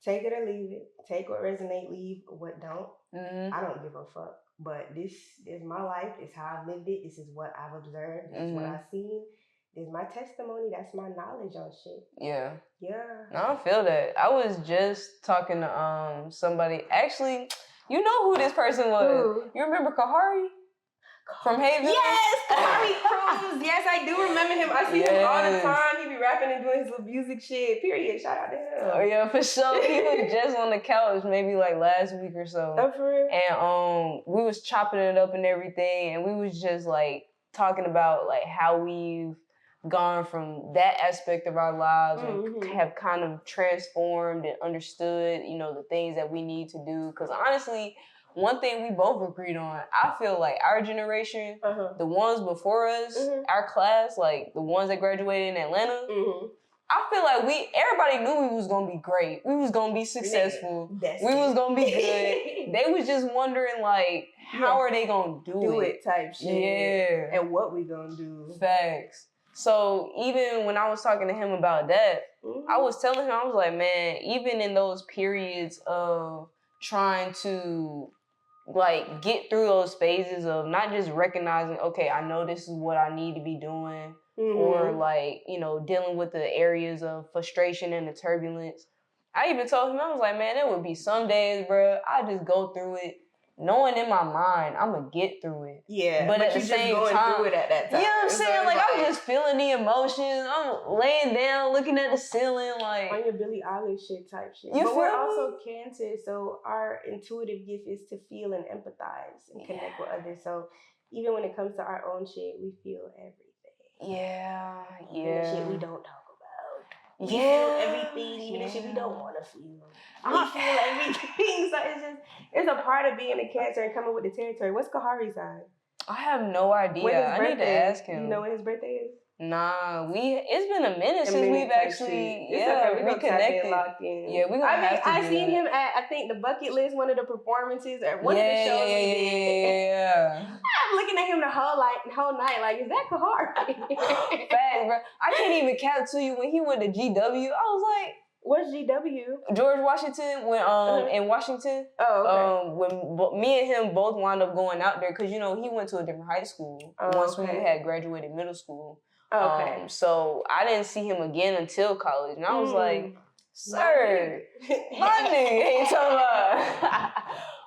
take it or leave it. Take what resonate, leave what don't. I don't give a fuck. But this is my life. It's how I've lived it. This is what I've observed. This is what I've seen. This is my testimony. That's my knowledge on shit. Yeah. No, I feel that. I was just talking to somebody. Actually, you know who this person was. Who? You remember Kahari? From Haven? Yes, Kahari Cruz. Yes, I do remember him. I see him all the time. He be rapping and doing his little music shit. Period. Shout out to him. Oh yeah, for sure. He was just on the couch maybe like last week or so. Oh, for real? And we was chopping it up and everything, and we was just like talking about like how we've gone from that aspect of our lives and have kind of transformed and understood, you know, the things that we need to do. Because honestly, one thing we both agreed on, I feel like our generation, the ones before us, our class, like the ones that graduated in Atlanta, I feel like everybody knew we was gonna be great. We was gonna be successful. We was gonna be good. They was just wondering like, how are they gonna do it? Type shit. Yeah. And what we gonna do. Facts. So even when I was talking to him about that, I was telling him, I was like, man, even in those periods of trying to like get through those phases of not just recognizing, okay, I know this is what I need to be doing, or like, you know, dealing with the areas of frustration and the turbulence. I even told him, I was like, man, there would be some days, bro, I just go through it knowing in my mind I'm gonna get through it. Yeah, but at the same time, through it at that time. You know what I'm saying? Like, I'm just feeling the emotions. I'm laying down, looking at the ceiling, like on your Billie Eilish shit type shit. But we're also Cancer, so our intuitive gift is to feel and empathize and connect with others. So even when it comes to our own shit, we feel everything. Yeah. And the shit we don't talk about. We feel everything, even the shit we don't want to feel. We feel everything. So it's a part of being a Cancer and coming with the territory. What's Kahari's sign? I have no idea. I need to ask him. You know when his birthday is? Nah, it's been a minute since we've actually reconnected. Yeah, we gonna have to I seen him at, I think, the Bucket List, one of the performances or one of the shows we did. Yeah. I'm looking at him the whole night, like, is that Kahari? Fact, bro. I can't even count to you when he went to GW. I was like, what's GW? George Washington when in Washington. Oh, okay. When me and him both wound up going out there because, you know, he went to a different high school once we had graduated middle school. Okay. So I didn't see him again until college, and I was like, "Sir, my nigga ain't talking about."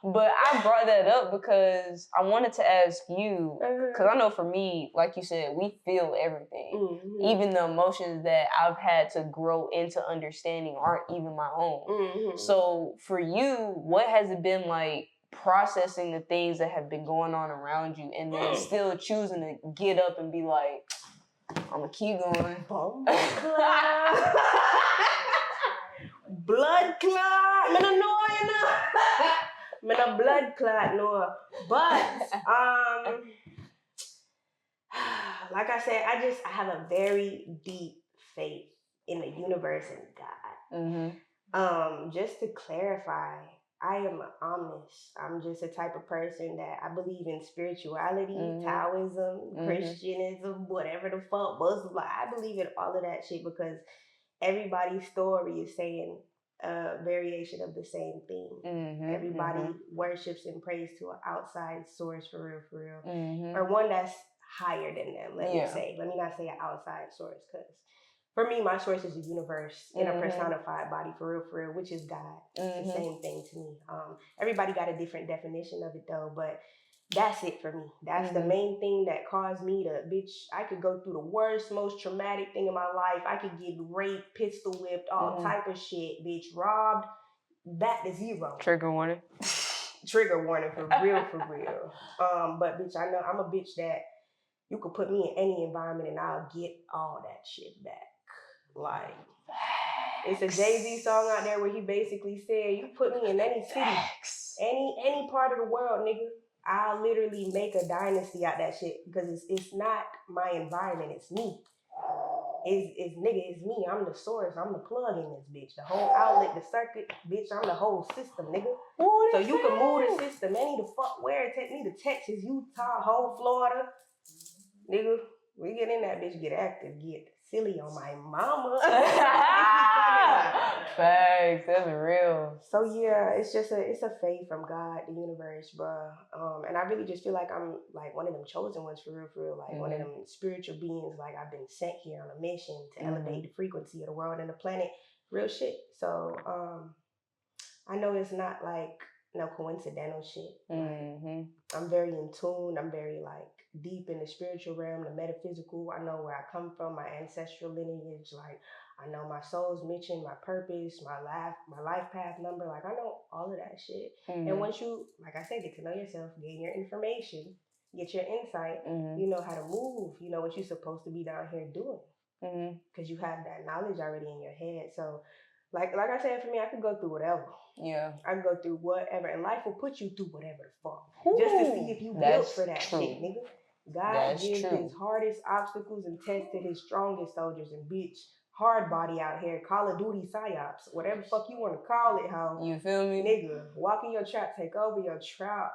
But I brought that up because I wanted to ask you, because I know for me, like you said, we feel everything. Even the emotions that I've had to grow into understanding aren't even my own. So for you, what has it been like processing the things that have been going on around you and then still choosing to get up and be like, I'm gonna keep going. Blood clot. Me no know, you know. Me no blood clot, no. But like I said, I have a very deep faith in the universe and God. Just to clarify, I am omnis. I'm just a type of person that I believe in spirituality, Taoism, Christianism, whatever the fuck, Muslim. Like, I believe in all of that shit because everybody's story is saying a variation of the same thing. Everybody worships and prays to an outside source for real. Or one that's higher than them, let me say. Let me not say an outside source, because for me, my source is the universe in a personified body, for real, which is God. It's the same thing to me. Everybody got a different definition of it though, but that's it for me. That's the main thing that caused me to, bitch, I could go through the worst, most traumatic thing in my life. I could get raped, pistol whipped, all type of shit, bitch, robbed. That is zero. Trigger warning. Trigger warning, for real. But bitch, I know I'm a bitch that you could put me in any environment and I'll get all that shit back. Like, it's a Jay-Z song out there where he basically said, you put me in any city, any part of the world, nigga, I'll literally make a dynasty out that shit, because it's not my environment, it's me. It's me. I'm the source. I'm the plug in this bitch. The whole outlet, the circuit, bitch, I'm the whole system, nigga. So you can move the system any the fuck where, take me to Texas, Utah, whole Florida. Nigga, we get in that bitch, get active, get silly on my mama. Facts, that's real. So yeah, it's a faith from God, the universe, bruh. And I really just feel like I'm like one of them chosen ones, for real. Like one of them spiritual beings. Like I've been sent here on a mission to elevate the frequency of the world and the planet. Real shit. So I know it's not like no coincidental shit. I'm very in tune. I'm very like deep in the spiritual realm, the metaphysical. I know where I come from, my ancestral lineage. Like I know my soul's mission, my purpose, my life path number. Like I know all of that shit. And once you, like I said, get to know yourself, gain your information, get your insight, you know how to move. You know what you're supposed to be down here doing. Because you have that knowledge already in your head. So like I said, for me, I could go through whatever. Yeah. I can go through whatever, and life will put you through whatever the fuck. Just to see if you built for that shit, nigga. God gives his hardest obstacles and tests to his strongest soldiers, and bitch, hard body out here, Call of Duty psyops, whatever the fuck you want to call it, how. You feel me? Nigga, walk in your trap, take over your trap.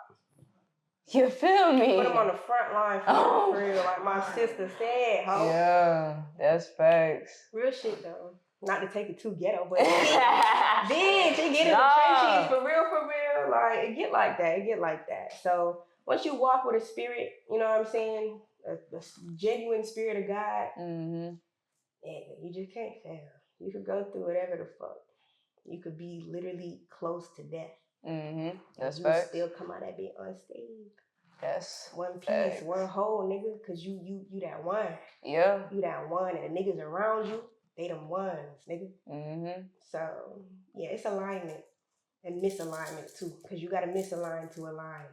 You feel me? Put them on the front line for real, like my sister said, ho. Yeah, that's facts. Real shit though. Not to take it too ghetto, but bitch, it get in the trenches for real. Like it get like that. So once you walk with a spirit, you know what I'm saying, a genuine spirit of God, yeah, you just can't fail. You could go through whatever the fuck. You could be literally close to death. That's you facts. Still come out that bit unscathed. That's one piece, one whole, nigga, cause you that one. Yeah. You that one, and the niggas around you, they them ones, nigga. So yeah, it's alignment and misalignment too, cause you gotta misalign to align.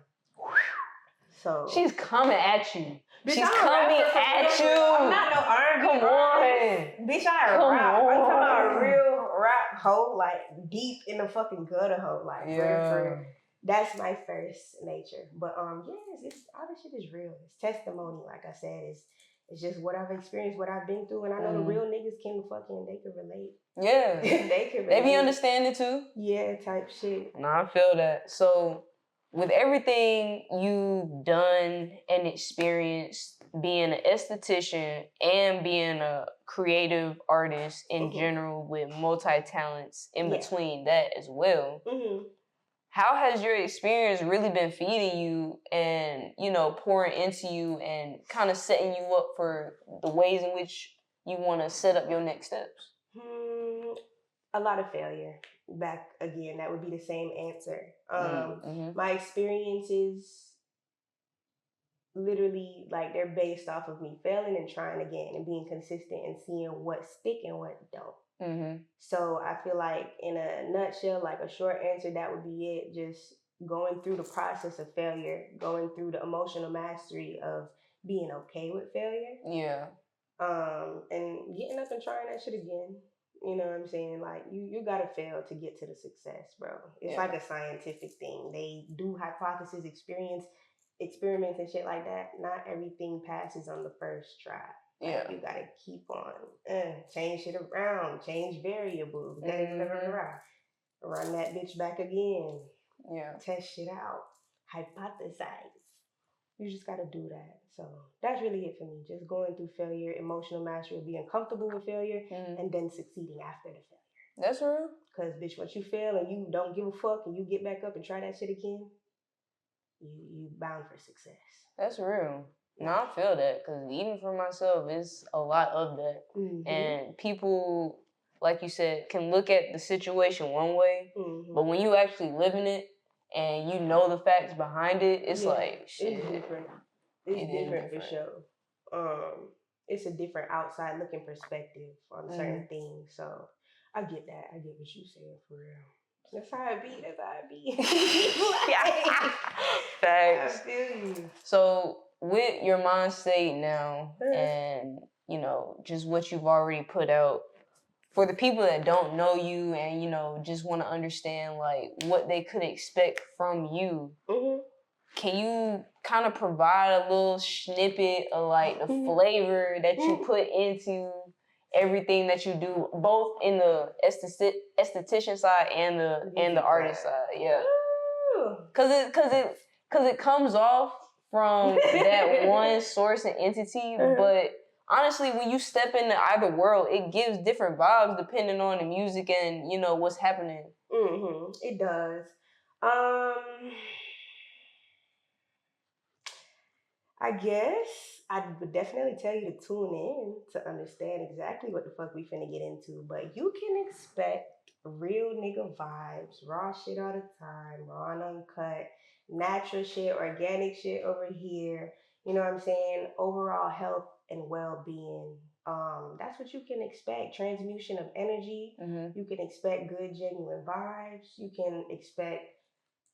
So she's coming at you. Bitch, she's coming at you. I'm not no R&B. Come on, bitch. I rap. I'm talking about a real rap hoe, like deep in the fucking gutter hoe, like for real. That's my first nature. But yes, it's all this shit is real. It's testimony, like I said. It's just what I've experienced, what I've been through, and I know the real niggas can fucking, they can relate. Yeah. They can relate. They be understanding too. Yeah, type shit. No, I feel that. So with everything you've done and experienced, being an esthetician and being a creative artist in general with multi-talents in between that as well, how has your experience really been feeding you and, you know, pouring into you and kind of setting you up for the ways in which you want to set up your next steps? A lot of failure. Back again, that would be the same answer. My experiences literally, like, they're based off of me failing and trying again and being consistent and seeing what stick and what don't. So I feel like in a nutshell, like a short answer, that would be it. Just going through the process of failure, going through the emotional mastery of being okay with failure. Yeah. And getting up and trying that shit again. You know what I'm saying? Like, you gotta fail to get to the success, bro. It's like a scientific thing. They do hypothesis experiments and shit like that. Not everything passes on the first try. Yeah. Like, you gotta keep on change shit around, change variables, run that bitch back again. Yeah. Test shit out. Hypothesize. You just gotta do that. So that's really it for me. Just going through failure, emotional mastery, being comfortable with failure, and then succeeding after the failure. That's real. Cause bitch, once you fail and you don't give a fuck and you get back up and try that shit again, you bound for success. That's real. No, I feel that, because even for myself, it's a lot of that. And people, like you said, can look at the situation one way, but when you actually live in it and you know the facts behind it, it's like, shit. It's different. It's different for sure. It's a different outside looking perspective on certain things. So I get that. I get what you saying for real. That's how it be. That's how it be. Facts. I feel you. So with your mind state now, and you know, just what you've already put out, for the people that don't know you and you know just want to understand like what they could expect from you, can you kind of provide a little snippet of like the flavor that you put into everything that you do, both in the esthetician side and the artist side? Yeah, cause it comes off from that one source and entity, but honestly, when you step into either world, it gives different vibes depending on the music and you know what's happening. It does. I guess I would definitely tell you to tune in to understand exactly what the fuck we finna get into. But you can expect real nigga vibes, raw shit all the time, raw and uncut, natural shit, organic shit over here. You know what I'm saying? Overall health and well-being. That's what you can expect. Transmutation of energy. You can expect good, genuine vibes. You can expect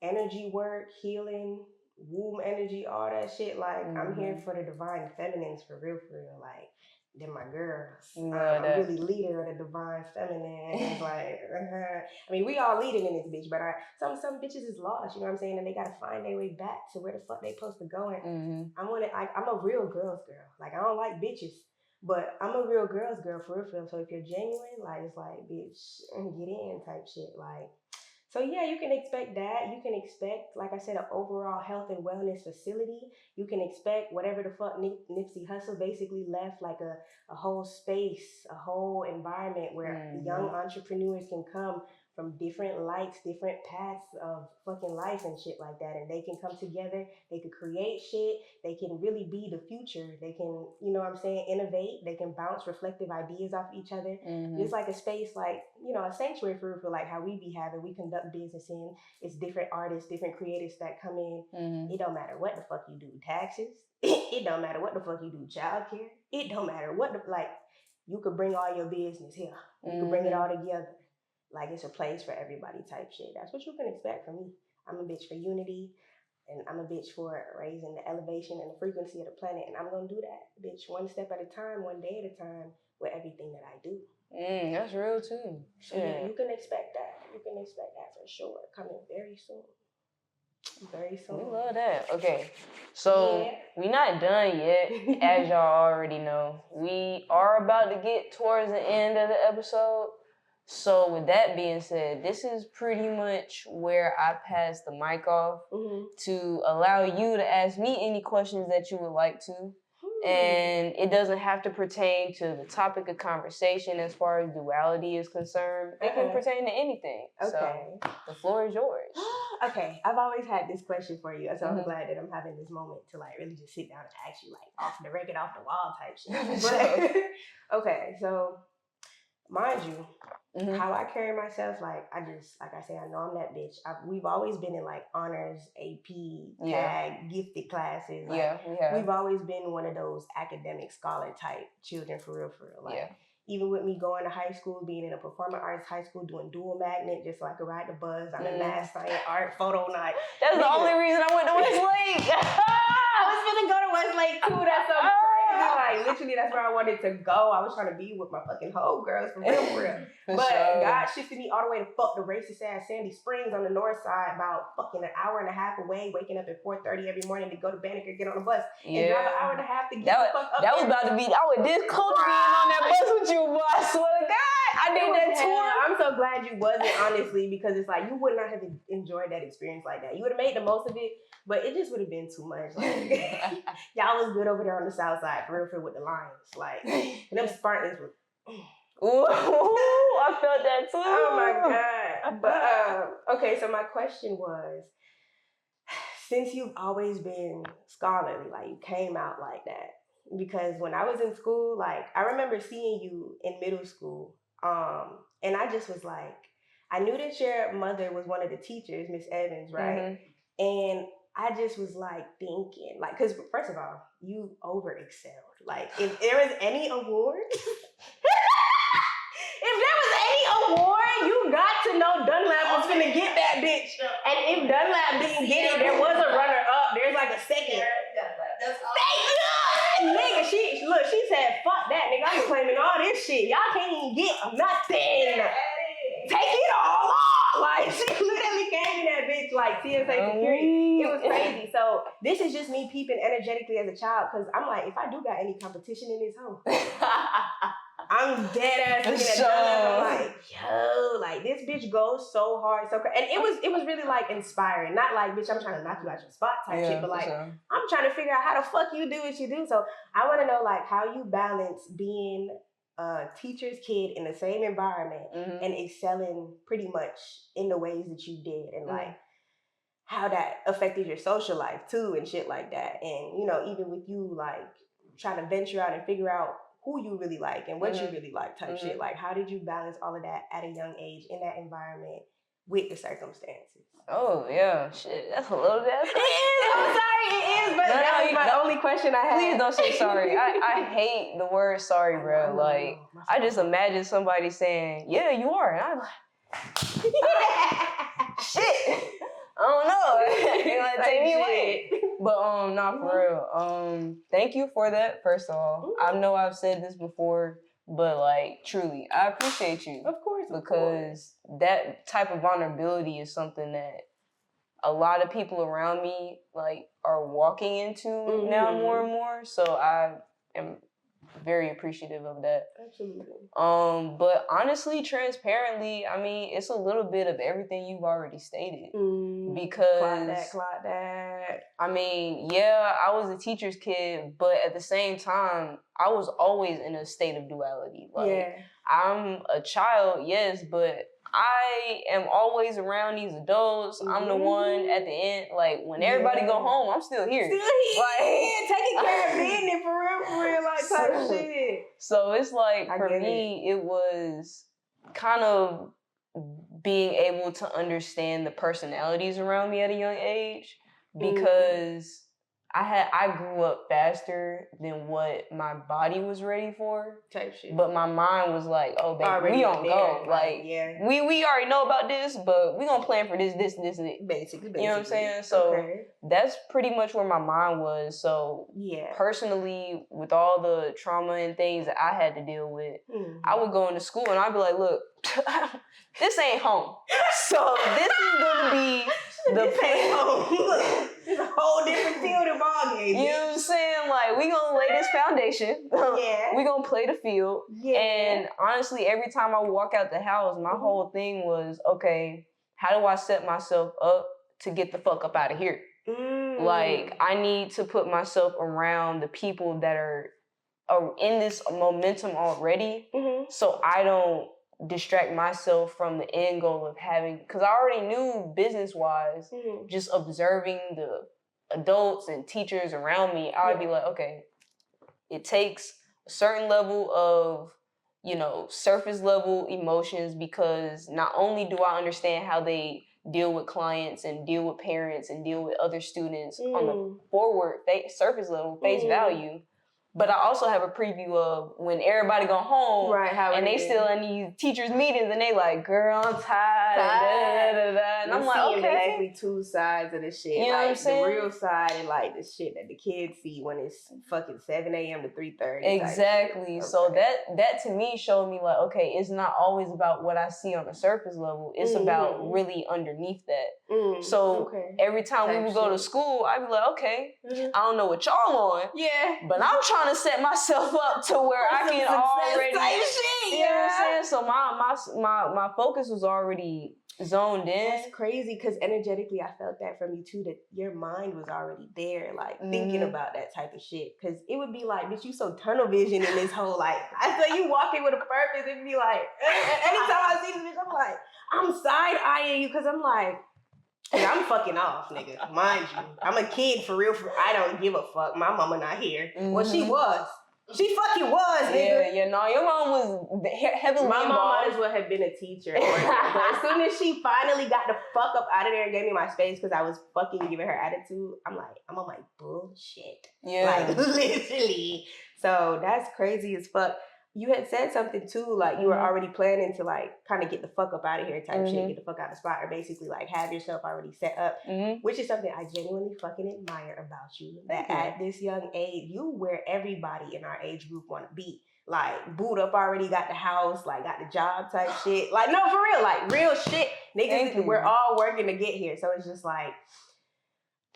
energy work, healing, womb energy, all that shit. Like, I'm here for the divine feminines for real, for real. Like, they're my girls. I'm really leader of the divine feminine. It's like, I mean, we all leading in this bitch, but some bitches is lost, you know what I'm saying? And they gotta find their way back to where the fuck they supposed to go. And I'm a real girl's girl. Like, I don't like bitches. But I'm a real girl's girl for real. So if you're genuine, like, it's like, bitch, get in type shit. Like, so yeah, you can expect that. You can expect, like I said, an overall health and wellness facility. You can expect whatever the fuck Nipsey Hussle basically left, like a whole space, a whole environment where young entrepreneurs can come from different lights, different paths of fucking life and shit like that. And they can come together, they can create shit, they can really be the future. They can, you know what I'm saying, innovate, they can bounce reflective ideas off each other. It's like a space like, you know, a sanctuary for like how we be having, we conduct business in. It's different artists, different creatives that come in. It don't matter what the fuck you do, taxes. It don't matter what the fuck you do, childcare. It don't matter what the, like, you could bring all your business here. You could bring it all together. Like, it's a place for everybody type shit. That's what you can expect from me. I'm a bitch for unity, and I'm a bitch for raising the elevation and the frequency of the planet, and I'm gonna do that, bitch, one step at a time, one day at a time, with everything that I do. That's real too. So yeah, you can expect that. You can expect that for sure. Coming very soon. Very soon. We love that. Okay, so we're not done yet, as y'all already know. We are about to get towards the end of the episode. So with that being said, this is pretty much where I pass the mic off to allow you to ask me any questions that you would like to. And it doesn't have to pertain to the topic of conversation as far as duality is concerned. It can pertain to anything. Okay. So the floor is yours. Okay, I've always had this question for you, so I'm glad that I'm having this moment to like really just sit down and ask you like off the record, off the wall type shit. But, okay, so mind you, how I carry myself, like I say, I know I'm that bitch. We've always been in like honors, AP, tag, gifted classes. Like, we've always been one of those academic scholar type children for real. Like, even with me going to high school, being in a performing arts high school, doing dual magnet just so I could ride the bus. I'm in math, science, art, photo night. That's the only reason I went to Westlake. I was gonna go to Westlake too. That's so crazy. Like, literally, that's where I wanted to go. I was trying to be with my fucking homegirls for real. But God shifted me all the way to fuck the racist ass Sandy Springs on the north side, about fucking an hour and a half away, waking up at 4:30 every morning to go to Banneker, get on the bus, and drive an hour and a half to get the fuck up. That was about to be, I would this close to being on that bus with you, boy. I swear to God. I did that tour. I'm so so glad you wasn't, honestly, because it's like you would not have enjoyed that experience like that. You would have made the most of it, but it just would have been too much. Like, y'all was good over there on the south side, for real, with the Lions. Like, and them Spartans were. Ooh, I felt that too. Oh my God. But okay, so my question was, since you've always been scholarly, like you came out like that, because when I was in school, like I remember seeing you in middle school, and I just was like, I knew that your mother was one of the teachers, Miss Evans, right? And I just was like thinking, like, because first of all, you over excelled. Like, if there was any award, if there was any award, you got to know Dunlap was finna get that bitch. And if Dunlap didn't get it, there was a runner up. There's like a second. Thank you! Nigga, she said, fuck that, nigga. I'm claiming all this shit. Y'all can't even get nothing. Take it all off. Like, she literally came in that bitch like TSA security. It was crazy. So this is just me peeping energetically as a child, because I'm like, if I do got any competition in this home, I'm dead ass looking at Dunlap. I'm like, yo, like this bitch goes so hard, so crazy. And it was really like inspiring. Not like, bitch, I'm trying to knock you out your spot type shit, but like I'm trying to figure out how the fuck you do what you do. So I want to know like how you balance being a teacher's kid in the same environment and excelling pretty much in the ways that you did, and like how that affected your social life too and shit like that. And you know, even with you like trying to venture out and figure out who you really like and what you really like type shit. Like, how did you balance all of that at a young age in that environment with the circumstances? Oh, yeah. Shit, that's a little bit. It is. I'm sorry, it is. But that was my only question I had. Please don't say sorry. I hate the word sorry, bro. Like, I just imagine somebody saying, yeah, you are. And I'm like, shit. I don't know. It might take me away. But nah, for real. Thank you for that, first of all. I know I've said this before, but like truly, I appreciate you. Of course. Because that type of vulnerability is something that a lot of people around me like are walking into now more and more. So I am very appreciative of that. Absolutely. But honestly, transparently, I mean, it's a little bit of everything you've already stated. Because clock that. I mean, yeah, I was a teacher's kid, but at the same time, I was always in a state of duality. Like, I'm a child, yes, but I am always around these adults. I'm the one at the end. Like, when everybody go home, I'm still here. Like, taking care of business for real, like type shit. So it's like, for me, it was kind of being able to understand the personalities around me at a young age, because I grew up faster than what my body was ready for. Type shit. But my mind was like, oh, baby, we don't go. Like, we already know about this, but we gonna plan for this, and it. Basically. You know what I'm saying? So that's pretty much where my mind was. So personally, with all the trauma and things that I had to deal with, I would go into school and I'd be like, look, this ain't home. So this is gonna be this ain't home. It's a whole different field of ball game. You know what I'm saying? Like, we gonna lay this foundation. We gonna play the field. And honestly, every time I walk out the house, my whole thing was, okay, how do I set myself up to get the fuck up out of here? Like, I need to put myself around the people that are in this momentum already, so I don't distract myself from the end goal of having, because I already knew business-wise, just observing the adults and teachers around me, I would be like, okay, it takes a certain level of, you know, surface level emotions, because not only do I understand how they deal with clients and deal with parents and deal with other students on the forward surface level, face value, but I also have a preview of when everybody go home, and they still in these teachers' meetings, and they like, girl, I'm tired. And I'm like, okay. Basically two sides of the shit. You know what I'm saying? The real side and like the shit that the kids see when it's fucking 7 a.m. to 3:30. Exactly. So that to me showed me like, okay, it's not always about what I see on the surface level. It's about really underneath that. So every time we would go to school, I'd be like, okay, I don't know what y'all on, but I'm trying trying to set myself up to where I can already. Shit, you know what I'm saying? So my focus was already zoned in. That's crazy because energetically I felt that from you too, that your mind was already there, like thinking about that type of shit. Because it would be like, bitch, you so tunnel vision in this whole like, I saw you walking with a purpose. It'd be like, anytime I see this bitch, I'm like, I'm side eyeing you because I'm like, yeah, I'm fucking off, nigga. Mind you, I'm a kid for real. I don't give a fuck. My mama not here. Well, she was. She fucking was, nigga. Yeah, no, your mom was heavily My involved. mom might as well have been a teacher. But as soon as she finally got the fuck up out of there and gave me my space because I was fucking giving her attitude, I'm on my bullshit. Yeah. Like, literally. So that's crazy as fuck. You had said something too, like you were already planning to like kind of get the fuck up out of here type shit, get the fuck out of the spot, or basically like have yourself already set up, which is something I genuinely fucking admire about you. That at this young age, you where everybody in our age group want to be. Like, boot up already, got the house, like got the job type shit. Like, no, for real, like real shit. Niggas, we're all working to get here. So it's just like,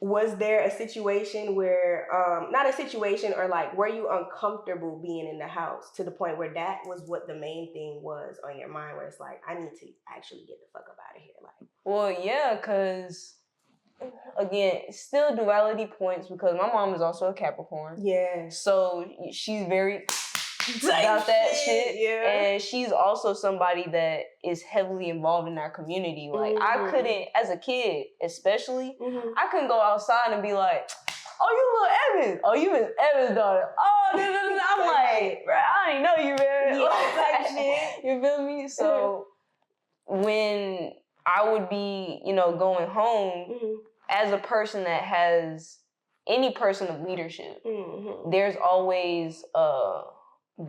was there a situation where, not a situation, or like, were you uncomfortable being in the house to the point where that was what the main thing was on your mind, where it's like, I need to actually get the fuck up out of here? Like, well, yeah, because again, still duality points because my mom is also a Capricorn. Yeah. So she's very about that shit. Yeah. And she's also somebody that is heavily involved in our community. Like, I couldn't, as a kid especially, I couldn't go outside and be like, oh, you little Evans. Oh, you Miss Evans' daughter. Oh, no. I'm like, bro, I didn't know you, man. Yeah, you feel me? So when I would be, going home, as a person that has any person of leadership, there's always a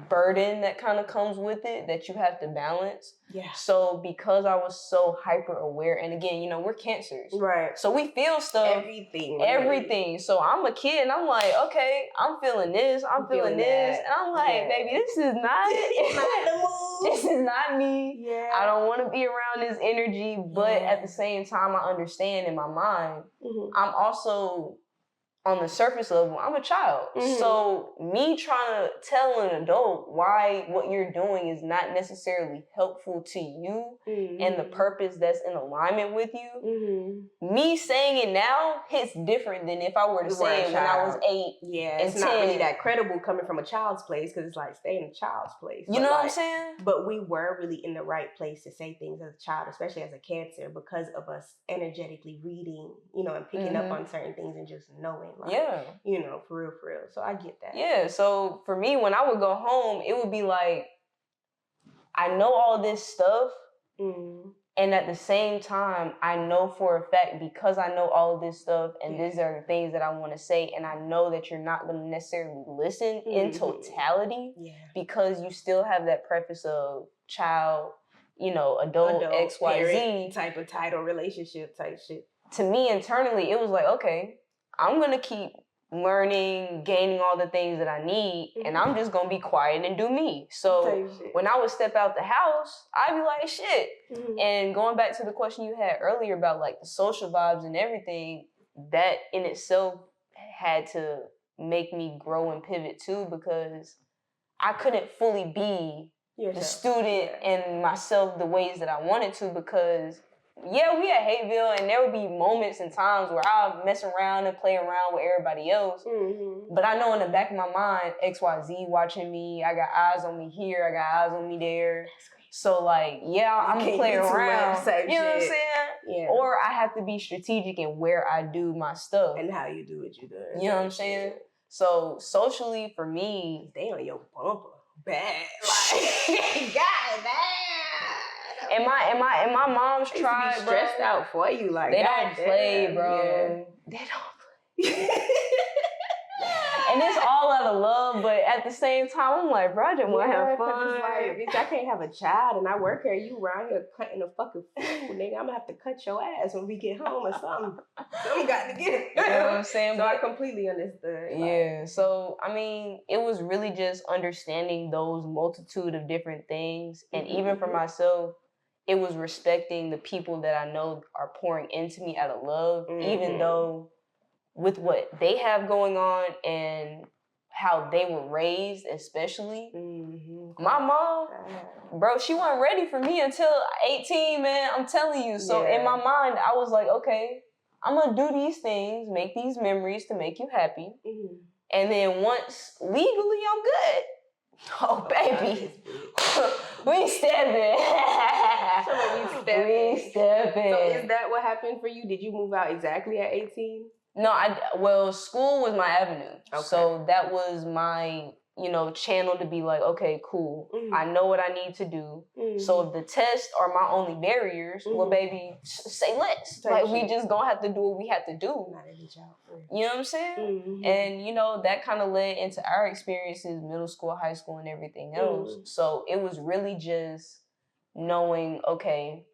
burden that kind of comes with it that you have to balance. Yeah. So because I was so hyper aware, and again, we're Cancers, right? So we feel stuff, everything. So I'm a kid, and I'm like, okay, I'm feeling this, I'm feeling this, and I'm like, baby, this is not this is not me. Yeah. I don't want to be around this energy, but at the same time, I understand in my mind, I'm also, on the surface level, I'm a child. So me trying to tell an adult why what you're doing is not necessarily helpful to you and the purpose that's in alignment with you, me saying it now hits different than if I were to say it when I was 8. Yeah, it's 10. Not really that credible coming from a child's place, because it's like, stay in a child's place. You know what I'm saying? But we were really in the right place to say things as a child, especially as a Cancer, because of us energetically reading, and picking up on certain things and just knowing. Like, for real. So I get that. Yeah, so for me, when I would go home, it would be like, I know all this stuff, and at the same time, I know for a fact, because I know all of this stuff, and these are the things that I want to say, and I know that you're not going to necessarily listen in totality, because you still have that preface of child, adult XYZ type of title, relationship type shit. To me, internally, it was like, okay, I'm going to keep learning, gaining all the things that I need, and I'm just going to be quiet and do me. So when I would step out the house, I'd be like, shit. And going back to the question you had earlier about like the social vibes and everything, that in itself had to make me grow and pivot too, because I couldn't fully be the student and myself the ways that I wanted to, because we at Hayville, and there would be moments and times where I'll mess around and play around with everybody else. But I know in the back of my mind, XYZ watching me. I got eyes on me here. I got eyes on me there. So like, I'm gonna play around. You know what I'm saying? Yeah. Or I have to be strategic in where I do my stuff and how you do what you do. You know what I'm saying? So socially, for me, they on your bumper bad. Like, God damn. And my mom's tried, bro. Stressed out for you, like they don't play, bro. They don't play. And it's all out of love, but at the same time, I'm like, bro, I just want to have fun. It's like, bitch, I can't have a child, and I work here. You around here cutting the fucking food, nigga. I'm gonna have to cut your ass when we get home or something. Something got to get it. You know what I'm saying? So I completely understood. Yeah. So I mean, it was really just understanding those multitude of different things, and even for myself, it was respecting the people that I know are pouring into me out of love, even though with what they have going on and how they were raised, especially. Mm-hmm. My mom, bro, she wasn't ready for me until 18, man. I'm telling you. So in my mind, I was like, okay, I'm going to do these things, make these memories to make you happy. Mm-hmm. And then once legally, I'm good. Oh, baby. We stepping. We stepping. So is that what happened for you? Did you move out exactly at 18? No, school was my avenue. Okay. So that was my, channel to be like, okay, cool. Mm-hmm. I know what I need to do. Mm-hmm. So if the tests are my only barriers, well, baby, say less. Like, we just gonna have to do what we have to do. You know what I'm saying? Mm-hmm. And, that kind of led into our experiences, middle school, high school, and everything else. Mm-hmm. So it was really just knowing, okay,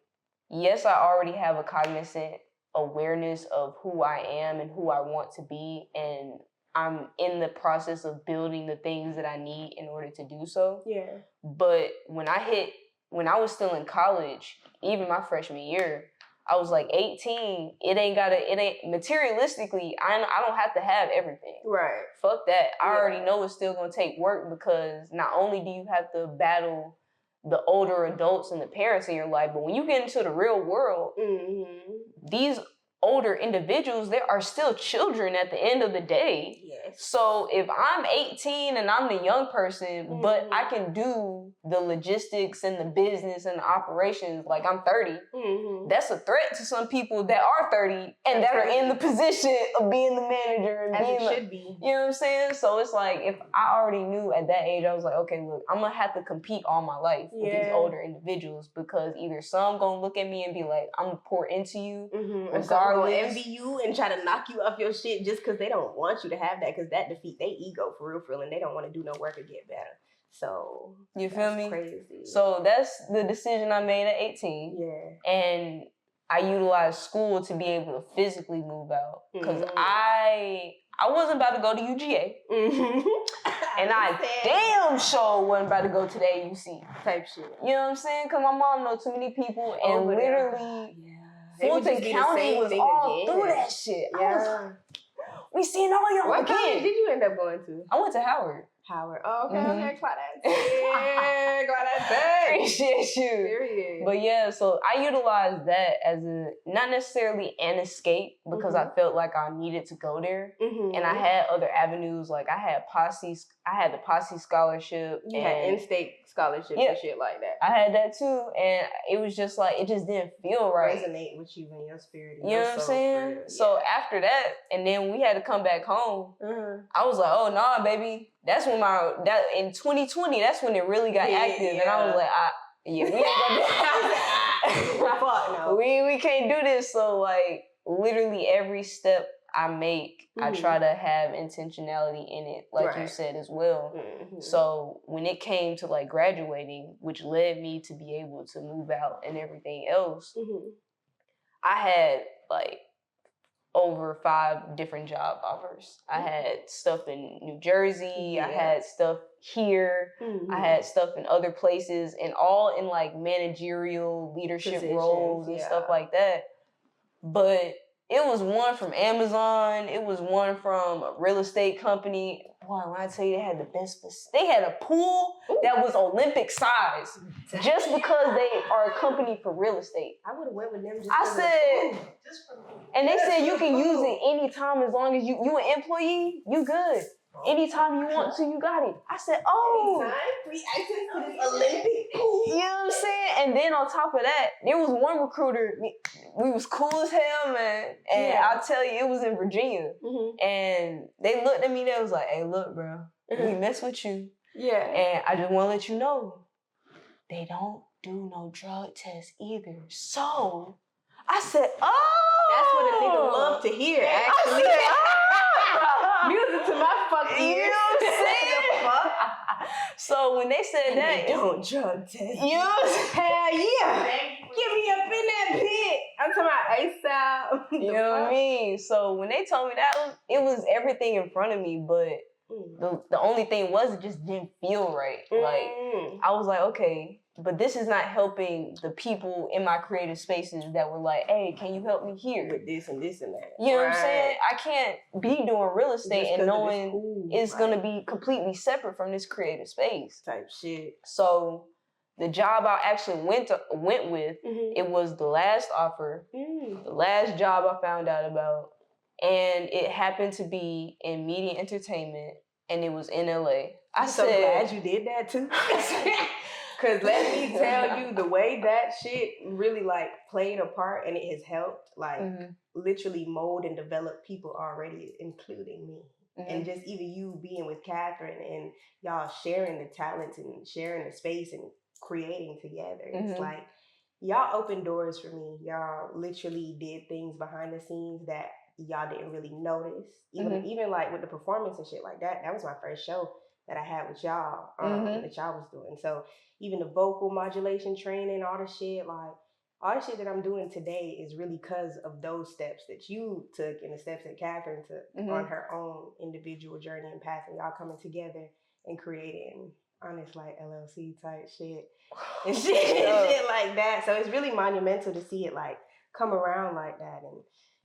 yes, I already have a cognizant awareness of who I am and who I want to be, and I'm in the process of building the things that I need in order to do so. Yeah. But when I was still in college, even my freshman year, I was like 18. It ain't materialistically, I don't have to have everything. Right. Fuck that. I already know it's still gonna take work, because not only do you have to battle the older adults and the parents in your life, but when you get into the real world, these older individuals, there are still children at the end of the day. Yes. So if I'm 18 and I'm the young person, but I can do the logistics and the business and the operations like I'm 30, that's a threat to some people that are 30 and that are in the position of being the manager. And it should be. You know what I'm saying? So it's like, if I already knew at that age, I was like, okay, look, I'm going to have to compete all my life with these older individuals, because either some going to look at me and be like, I'm going to pour into you. Or some going to envy you and try to knock you off your shit just because they don't want you to have that, because that defeat their ego for real, and they don't want to do no work or get better. So you feel me? Crazy. So that's the decision I made at 18. Yeah. And I utilized school to be able to physically move out, because I wasn't about to go to UGA. And I damn sure wasn't about to go to the AUC type shit. You know what I'm saying? Because my mom knows too many people, and literally Fulton County was all through that shit. Yeah. We seen all y'all What again. college did you end up going to? I went to Howard. Oh, okay, Claudette. Appreciate you. Period. But yeah, so I utilized that as not necessarily an escape, because I felt like I needed to go there. And I had other avenues, like I had the Posse scholarship. You had in-state scholarship and shit like that. I had that too, and it was just like, it just didn't feel right. Resonate with you and your spirit. You know what I'm saying? So after that, and then we had to come back home. I was like, oh nah, baby. That's when in 2020, that's when it really got active. And I was like, we ain't gonna do Fuck no. We can't do this. So like, literally every step I make, I try to have intentionality in it, like you said as well. So when it came to like graduating, which led me to be able to move out and everything else, I had like over 5 different job offers. I had stuff in New Jersey. I had stuff here. I had stuff in other places, and all in like managerial leadership roles and stuff like that. But it was one from Amazon. It was one from a real estate company. Boy, when I tell you, they had the best. They had a pool that was Olympic size, just because they are a company for real estate. I would have went with them. And they said you can use it anytime, as long as you an employee, you good. Anytime you want to, you got it. I said, free access to this Olympic pool. You know what I'm saying? And then on top of that, there was one recruiter. We was cool as hell, man. And I'll tell you, it was in Virginia. And they looked at me. They was like, "Hey, look, bro, we mess with you. And I just want to let you know, they don't do no drug tests either." So I said, that's what a nigga love to hear, actually. Music to my fucking ears. You know what I'm saying? So when they said that, they don't drug test. You know what I'm saying? Hell yeah. Get me up in that pit. I'm talking about ASAP. You know what I mean? So when they told me that, it was everything in front of me, but the only thing was, it just didn't feel right. Like, I was like, okay, but this is not helping the people in my creative spaces that were like, hey, can you help me here? With this and this and that. You know what I'm saying? I can't be doing real estate and knowing it's going to be completely separate from this creative space. Type shit. So the job I actually went with, it was the last offer, the last job I found out about. And it happened to be in media entertainment, and it was in LA. I'm so glad you did that too. Because let me tell you, the way that shit really like played a part, and it has helped like literally mold and develop people already, including me. And just even you being with Catherine and y'all sharing the talents and sharing the space and creating together. It's like y'all opened doors for me. Y'all literally did things behind the scenes that y'all didn't really notice. Even like with the performance and shit like that. That was my first show that I had with y'all, that y'all was doing. So even the vocal modulation training, all the shit, like all the shit that I'm doing today is really because of those steps that you took and the steps that Catherine took on her own individual journey and path, and y'all coming together and creating honest like LLC type shit and shit like that. So it's really monumental to see it like come around like that. And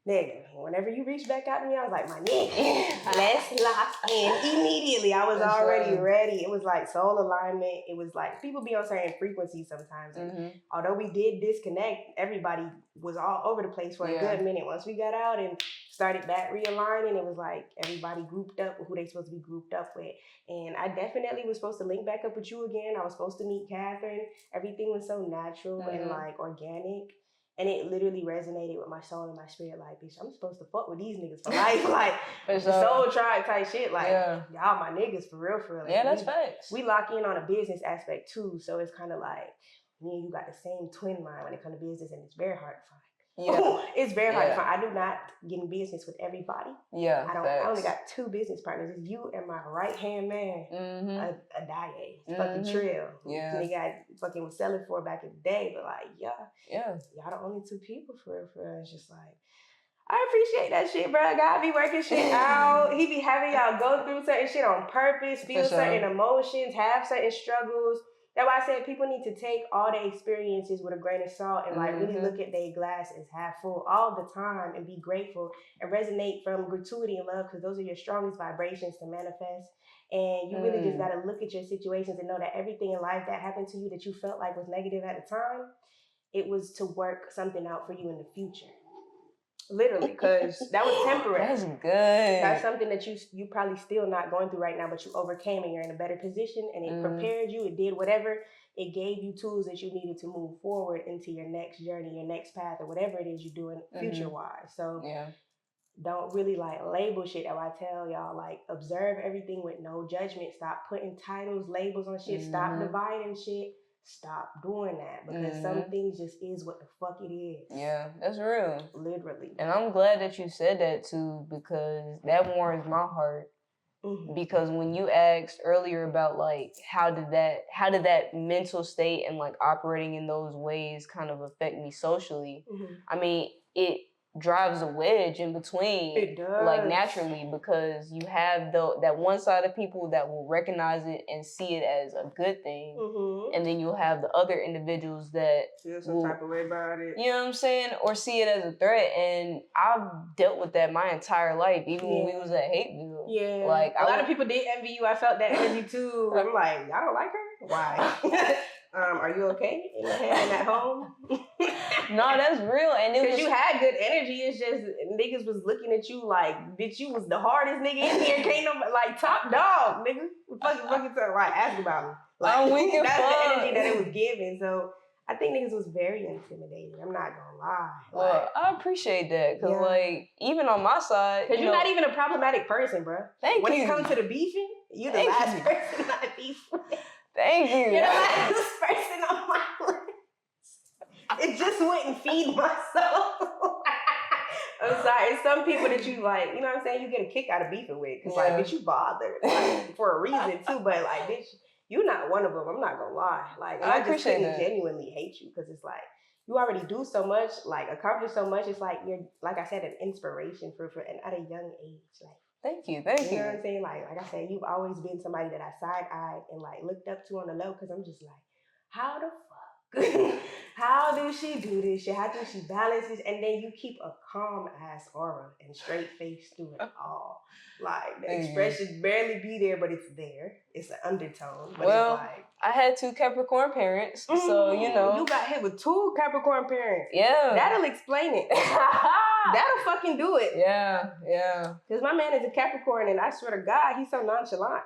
nigga, whenever you reached back out to me, I was like, my nigga, let's lock in. Immediately, I was already ready. It was like soul alignment. It was like people be on certain frequencies sometimes. And although we did disconnect, everybody was all over the place for a good minute. Once we got out and started back realigning, it was like everybody grouped up with who they supposed to be grouped up with. And I definitely was supposed to link back up with you again. I was supposed to meet Catherine. Everything was so natural and like organic. And it literally resonated with my soul and my spirit. Like, bitch, I'm supposed to fuck with these niggas for life. Like, the soul tribe type shit. Like, y'all my niggas for real, for real. Like, that's facts. We lock in on a business aspect too. So it's kind of like, me and you got the same twin mind when it comes to business. And it's very hard to find. It's very hard to find. I do not get in business with everybody. I only got 2 business partners. It's you and my right hand man, a Daye, fucking Trill. Nigga, I fucking was selling for back in the day, but like, y'all the only 2 people for real, for real. It's just like, I appreciate that shit, bro. God be working shit out. He be having y'all go through certain shit on purpose, feel certain emotions, have certain struggles. That's why I said people need to take all the experiences with a grain of salt and like really look at their glass as half full all the time and be grateful and resonate from gratuity and love, because those are your strongest vibrations to manifest. And you really just got to look at your situations and know that everything in life that happened to you that you felt like was negative at the time, it was to work something out for you in the future. Literally, because that was temporary. That's good. That's something that you probably still not going through right now, but you overcame and you're in a better position, and it prepared you. It did whatever. It gave you tools that you needed to move forward into your next journey, your next path, or whatever it is you're doing future-wise. So don't really like label shit. That I tell y'all, like, observe everything with no judgment. Stop putting titles, labels on shit. Stop dividing shit. Stop doing that, because some things just is what the fuck it is. Yeah, that's real. Literally. And I'm glad that you said that too, because that warms my heart. Because when you asked earlier about like how did that mental state and like operating in those ways kind of affect me socially, I mean, it drives a wedge in between. It does. Like naturally, because you have that one side of people that will recognize it and see it as a good thing, and then you'll have the other individuals that feel some type of way about it. You know what I'm saying? Or see it as a threat. And I've dealt with that my entire life, even when we was at Hateville. Yeah. Like a lot of people did envy you. I felt that energy too. I'm like, y'all don't like her? Why? Are you okay in that home? No, that's real. And because you had good energy. It's just niggas was looking at you like, bitch, you was the hardest nigga in here. Can't nobody, like, top dog, nigga. Fucking like, ask about me. Like, that's the energy that it was giving. So I think niggas was very intimidating. I'm not gonna lie. Well, I appreciate that, because like, even on my side, because you're not even a problematic person, bro. When it comes to the beefing, you're the last person I beef with. Thank you. You're the last person on my list. It just wouldn't feed my soul. I'm sorry. It's some people that you like, you know what I'm saying? You get a kick out of beefing with. Because, like, bitch, you bothered. Like, for a reason, too. But, like, bitch, you're not one of them. I'm not going to lie. Like, I just couldn't genuinely hate you. Because it's like, you already do so much, like, accomplish so much. It's like, you're, like I said, an inspiration for and at a young age. Like, Thank you. You know what I'm saying? Like I said, you've always been somebody that I side-eyed and like looked up to on the low, because I'm just like, how the fuck? How do she do this shit? How do she balance this? And then you keep a calm ass aura and straight face through it all. Like the expression barely be there, but it's there. It's an undertone. But well, it's like I had 2 Capricorn parents, so you know. You got hit with 2 Capricorn parents. Yeah. That'll explain it. That'll fucking do it. Yeah. Because my man is a Capricorn, and I swear to God, he's so nonchalant.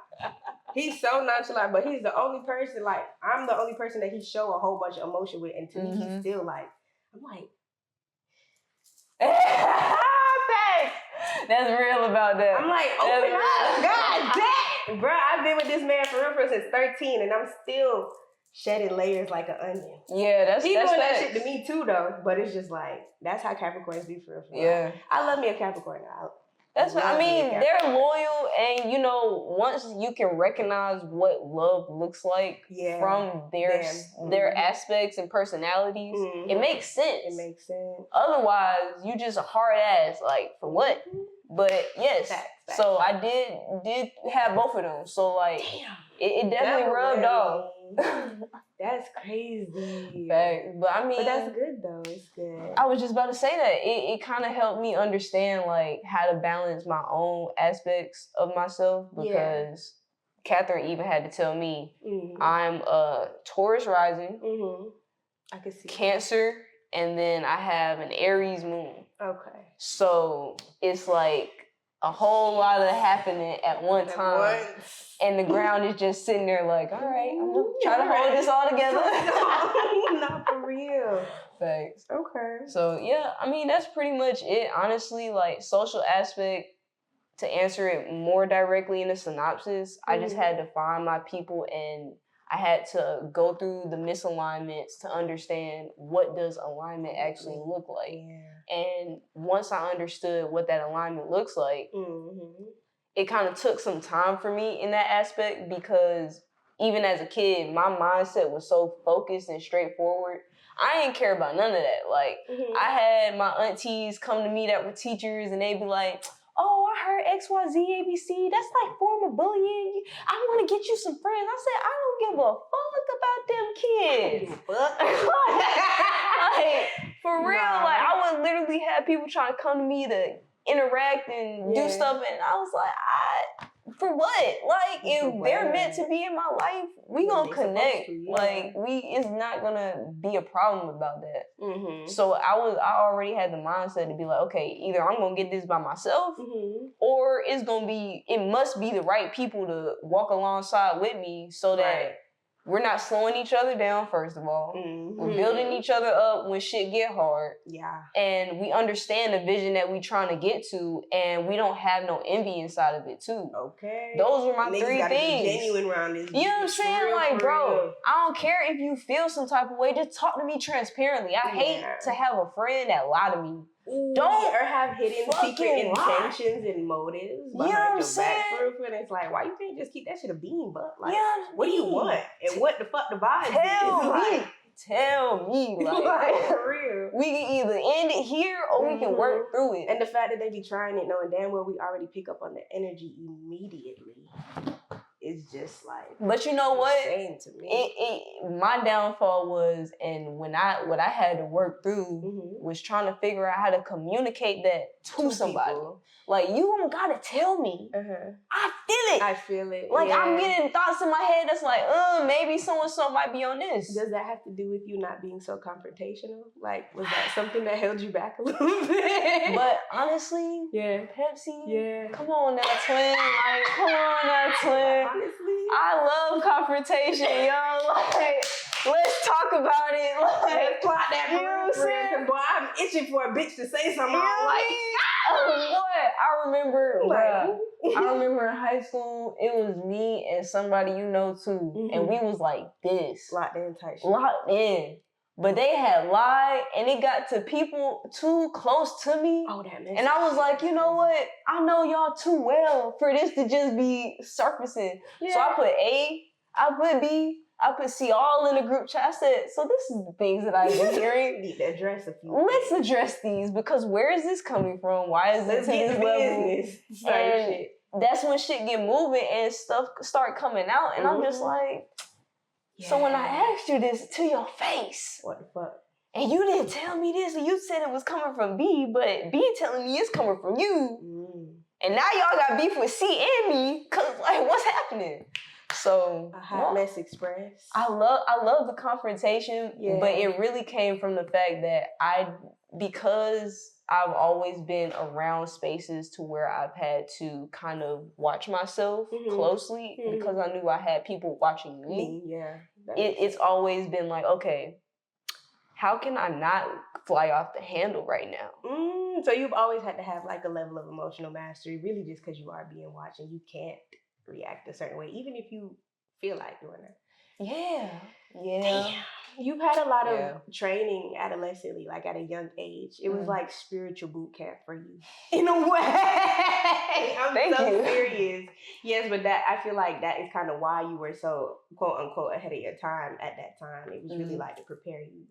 He's so nonchalant, but he's the only person, like, I'm the only person that he show a whole bunch of emotion with, and to me, he's still like, I'm like, that's real about that. I'm like, open up, God damn. Bro, I've been with this man for real since 13, and I'm still shedding layers like an onion. Yeah, he doing that shit to me too, though, but it's just like, that's how Capricorns be for real. Yeah. I love me a Capricorn. That's what I mean. They're loyal, and you know, once you can recognize what love looks like from their aspects and personalities, it makes sense. It makes sense. Otherwise, you just a hard ass. Like for what? But yes, so I did have both of them. So like, it definitely rubbed off. That's crazy. But I mean, but that's good though. It's good. I was just about to say that it kind of helped me understand like how to balance my own aspects of myself, because Catherine even had to tell me I'm a Taurus rising, I can see Cancer, and then I have an Aries moon. Okay. So it's like a whole lot of happening at one time. And the ground is just sitting there like, all right, I'm going to try to hold this all together. Not for real. Thanks. Okay. So, yeah, I mean, that's pretty much it. Honestly, like, social aspect, to answer it more directly in a synopsis, I just had to find my people, and I had to go through the misalignments to understand what does alignment actually look like. Yeah. And once I understood what that alignment looks like, it kind of took some time for me in that aspect, because even as a kid, my mindset was so focused and straightforward. I didn't care about none of that. Like, I had my aunties come to me that were teachers, and they'd be like, oh, I heard XYZ ABC. That's like form of bullying. I want to get you some friends. I said, I don't give a fuck about them kids. Like, for real, like, I would literally have people trying to come to me to interact and do stuff, and I was like, for what? Like, if they're meant to be in my life, we gonna connect. Like, it's not gonna be a problem about that. So I already had the mindset to be like, okay, either I'm gonna get this by myself, or it must be the right people to walk alongside with me, so that we're not slowing each other down, first of all. We're building each other up when shit get hard. Yeah. And we understand the vision that we trying to get to, and we don't have no envy inside of it, too. Okay. Those were my 3 things. Be genuine around this. You know what I'm saying? Like, bro, I don't care if you feel some type of way. Just talk to me transparently. I hate to have a friend that lie to me. Or have hidden secret intentions and motives behind your back proof, and it's like, why you can't just keep that shit a bean, but like, what do you want, and what the fuck the vibe is? Tell me, like, for real. We can either end it here or we can work through it. And the fact that they be trying it, knowing damn well we already pick up on the energy immediately, is just like. But you know what? Insane to me. My downfall was, and what I had to work through was trying to figure out how to communicate that to somebody. People. Like, you don't gotta tell me. I feel it. Like, I'm getting thoughts in my head that's like, maybe so-and-so might be on this. Does that have to do with you not being so confrontational? Like, was that something that held you back a little bit? But honestly, Pepsi, come on now, twin. Like, come on now, twin. Honestly, I love confrontation, yo. Like, let's talk about it. Like, let's plot that. You know what I'm saying? Boy, I'm itching for a bitch to say something. I remember in high school, it was me and somebody you know too, and we was like this. Locked in tight shit. Locked in. But they had lied, and it got to people too close to me. Oh, that makes And I was like, you know what? I know y'all too well for this to just be surfacing. Yeah. So I put A, I put B, I put C all in the group chat. I said, so this is the things that I've been hearing. Need to address a few. Let's address these, because where is this coming from? Why is it to this level? And that's when shit get moving and stuff start coming out. And I'm just like, So when I asked you this to your face, what the fuck? And you didn't tell me this, and you said it was coming from B, but B telling me it's coming from you. And now y'all got beef with C and me, cause like what's happening? So a hot mess express. I love the confrontation, but it really came from the fact that because I've always been around spaces to where I've had to kind of watch myself closely because I knew I had people watching me. It's always been like, okay, how can I not fly off the handle right now? So you've always had to have like a level of emotional mastery, really just because you are being watched and you can't react a certain way, even if you feel like doing it. Yeah. Damn. You've had a lot of training adolescently, like at a young age. It was like spiritual boot camp for you. In a way. I'm so serious. Yes, but I feel like that is kind of why you were so quote unquote ahead of your time at that time. It was really like to prepare you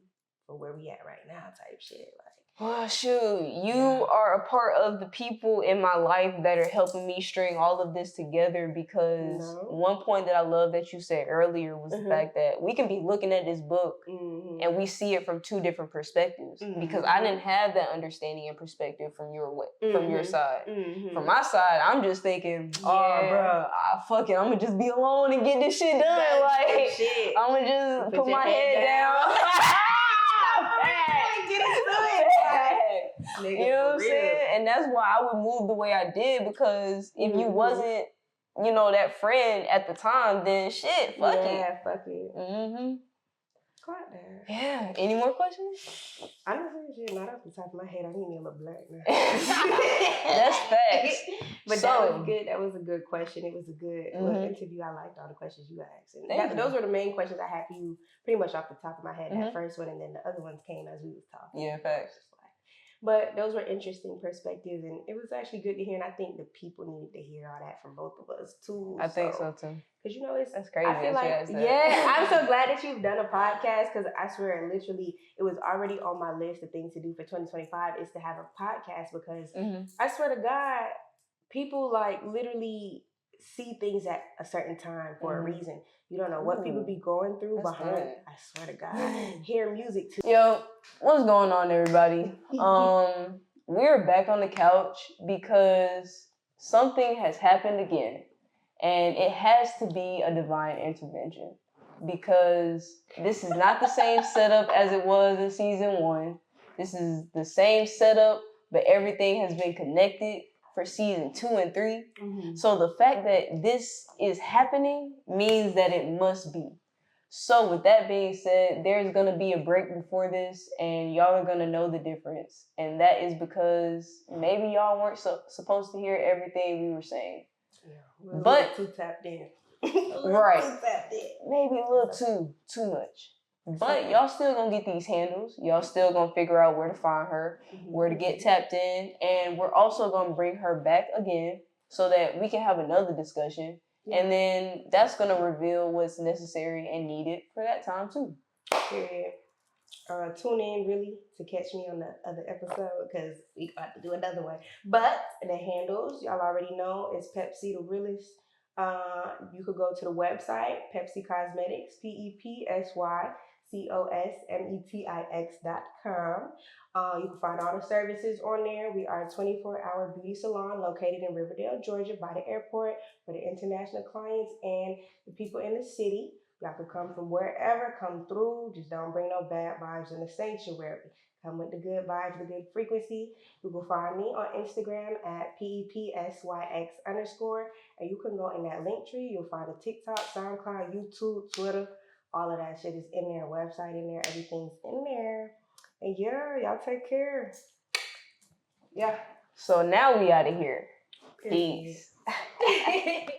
for where we at right now type shit. Like, well, shoot, you are a part of the people in my life that are helping me string all of this together because one point that I love that you said earlier was the fact that we can be looking at this book and we see it from two different perspectives because I didn't have that understanding and perspective from your side. From my side, I'm just thinking, fuck it, I'm gonna just be alone and get this shit done. Like, I'm gonna just put my head down. You know what I'm saying? And that's why I would move the way I did because if you wasn't, that friend at the time, then shit, fuck it. Yeah, fuck it. Got that. Yeah. Any more questions? Honestly, not off the top of my head. I need me a little black now. That's facts. But that was good. That was a good question. It was a good interview. I liked all the questions you asked. And those were the main questions I had for you pretty much off the top of my head. That first one, and then the other ones came as we was talking. Yeah, facts. But those were interesting perspectives, and it was actually good to hear. And I think the people needed to hear all that from both of us too. I think so too. Because that's crazy. I feel like I'm so glad that you've done a podcast. Because I swear, literally, it was already on my list of things to do for 2025 is to have a podcast. Because I swear to God, people like literally see things at a certain time for a reason. You don't know what people be going through behind. Good. I swear to God, hear music too. Yo, what's going on, everybody? We're back on the couch because something has happened again, and it has to be a divine intervention because this is not the same setup as it was in season 1. This is the same setup, but everything has been connected for season 2 and 3. So the fact that this is happening means that it must be. So with that being said, there's going to be a break before this and y'all are going to know the difference. And that is because maybe y'all weren't supposed to hear everything we were saying. Yeah, but too tapped in. Right. Too tapped in. Maybe a little too much. But y'all still gonna get these handles. Y'all still gonna figure out where to find her, where to get tapped in. And we're also gonna bring her back again so that we can have another discussion. Yeah. And then that's gonna reveal what's necessary and needed for that time too. Period. Tune in really to catch me on the other episode because we got to do another one. But the handles, y'all already know, is Pepsi the realest. You could go to the website, Pepsi Cosmetics, PepsiCosmetics.com. You can find all the services on there. We are a 24-hour beauty salon located in Riverdale, Georgia, by the airport for the international clients and the people in the city. Y'all can come from wherever, come through. Just don't bring no bad vibes in the sanctuary. Come with the good vibes, the good frequency. You can find me on Instagram at PEPSYX_. And you can go in that link tree. You'll find a TikTok, SoundCloud, YouTube, Twitter. All of that shit is in there. Website in there. Everything's in there. And yeah, y'all take care. Yeah. So now we out of here. Peace.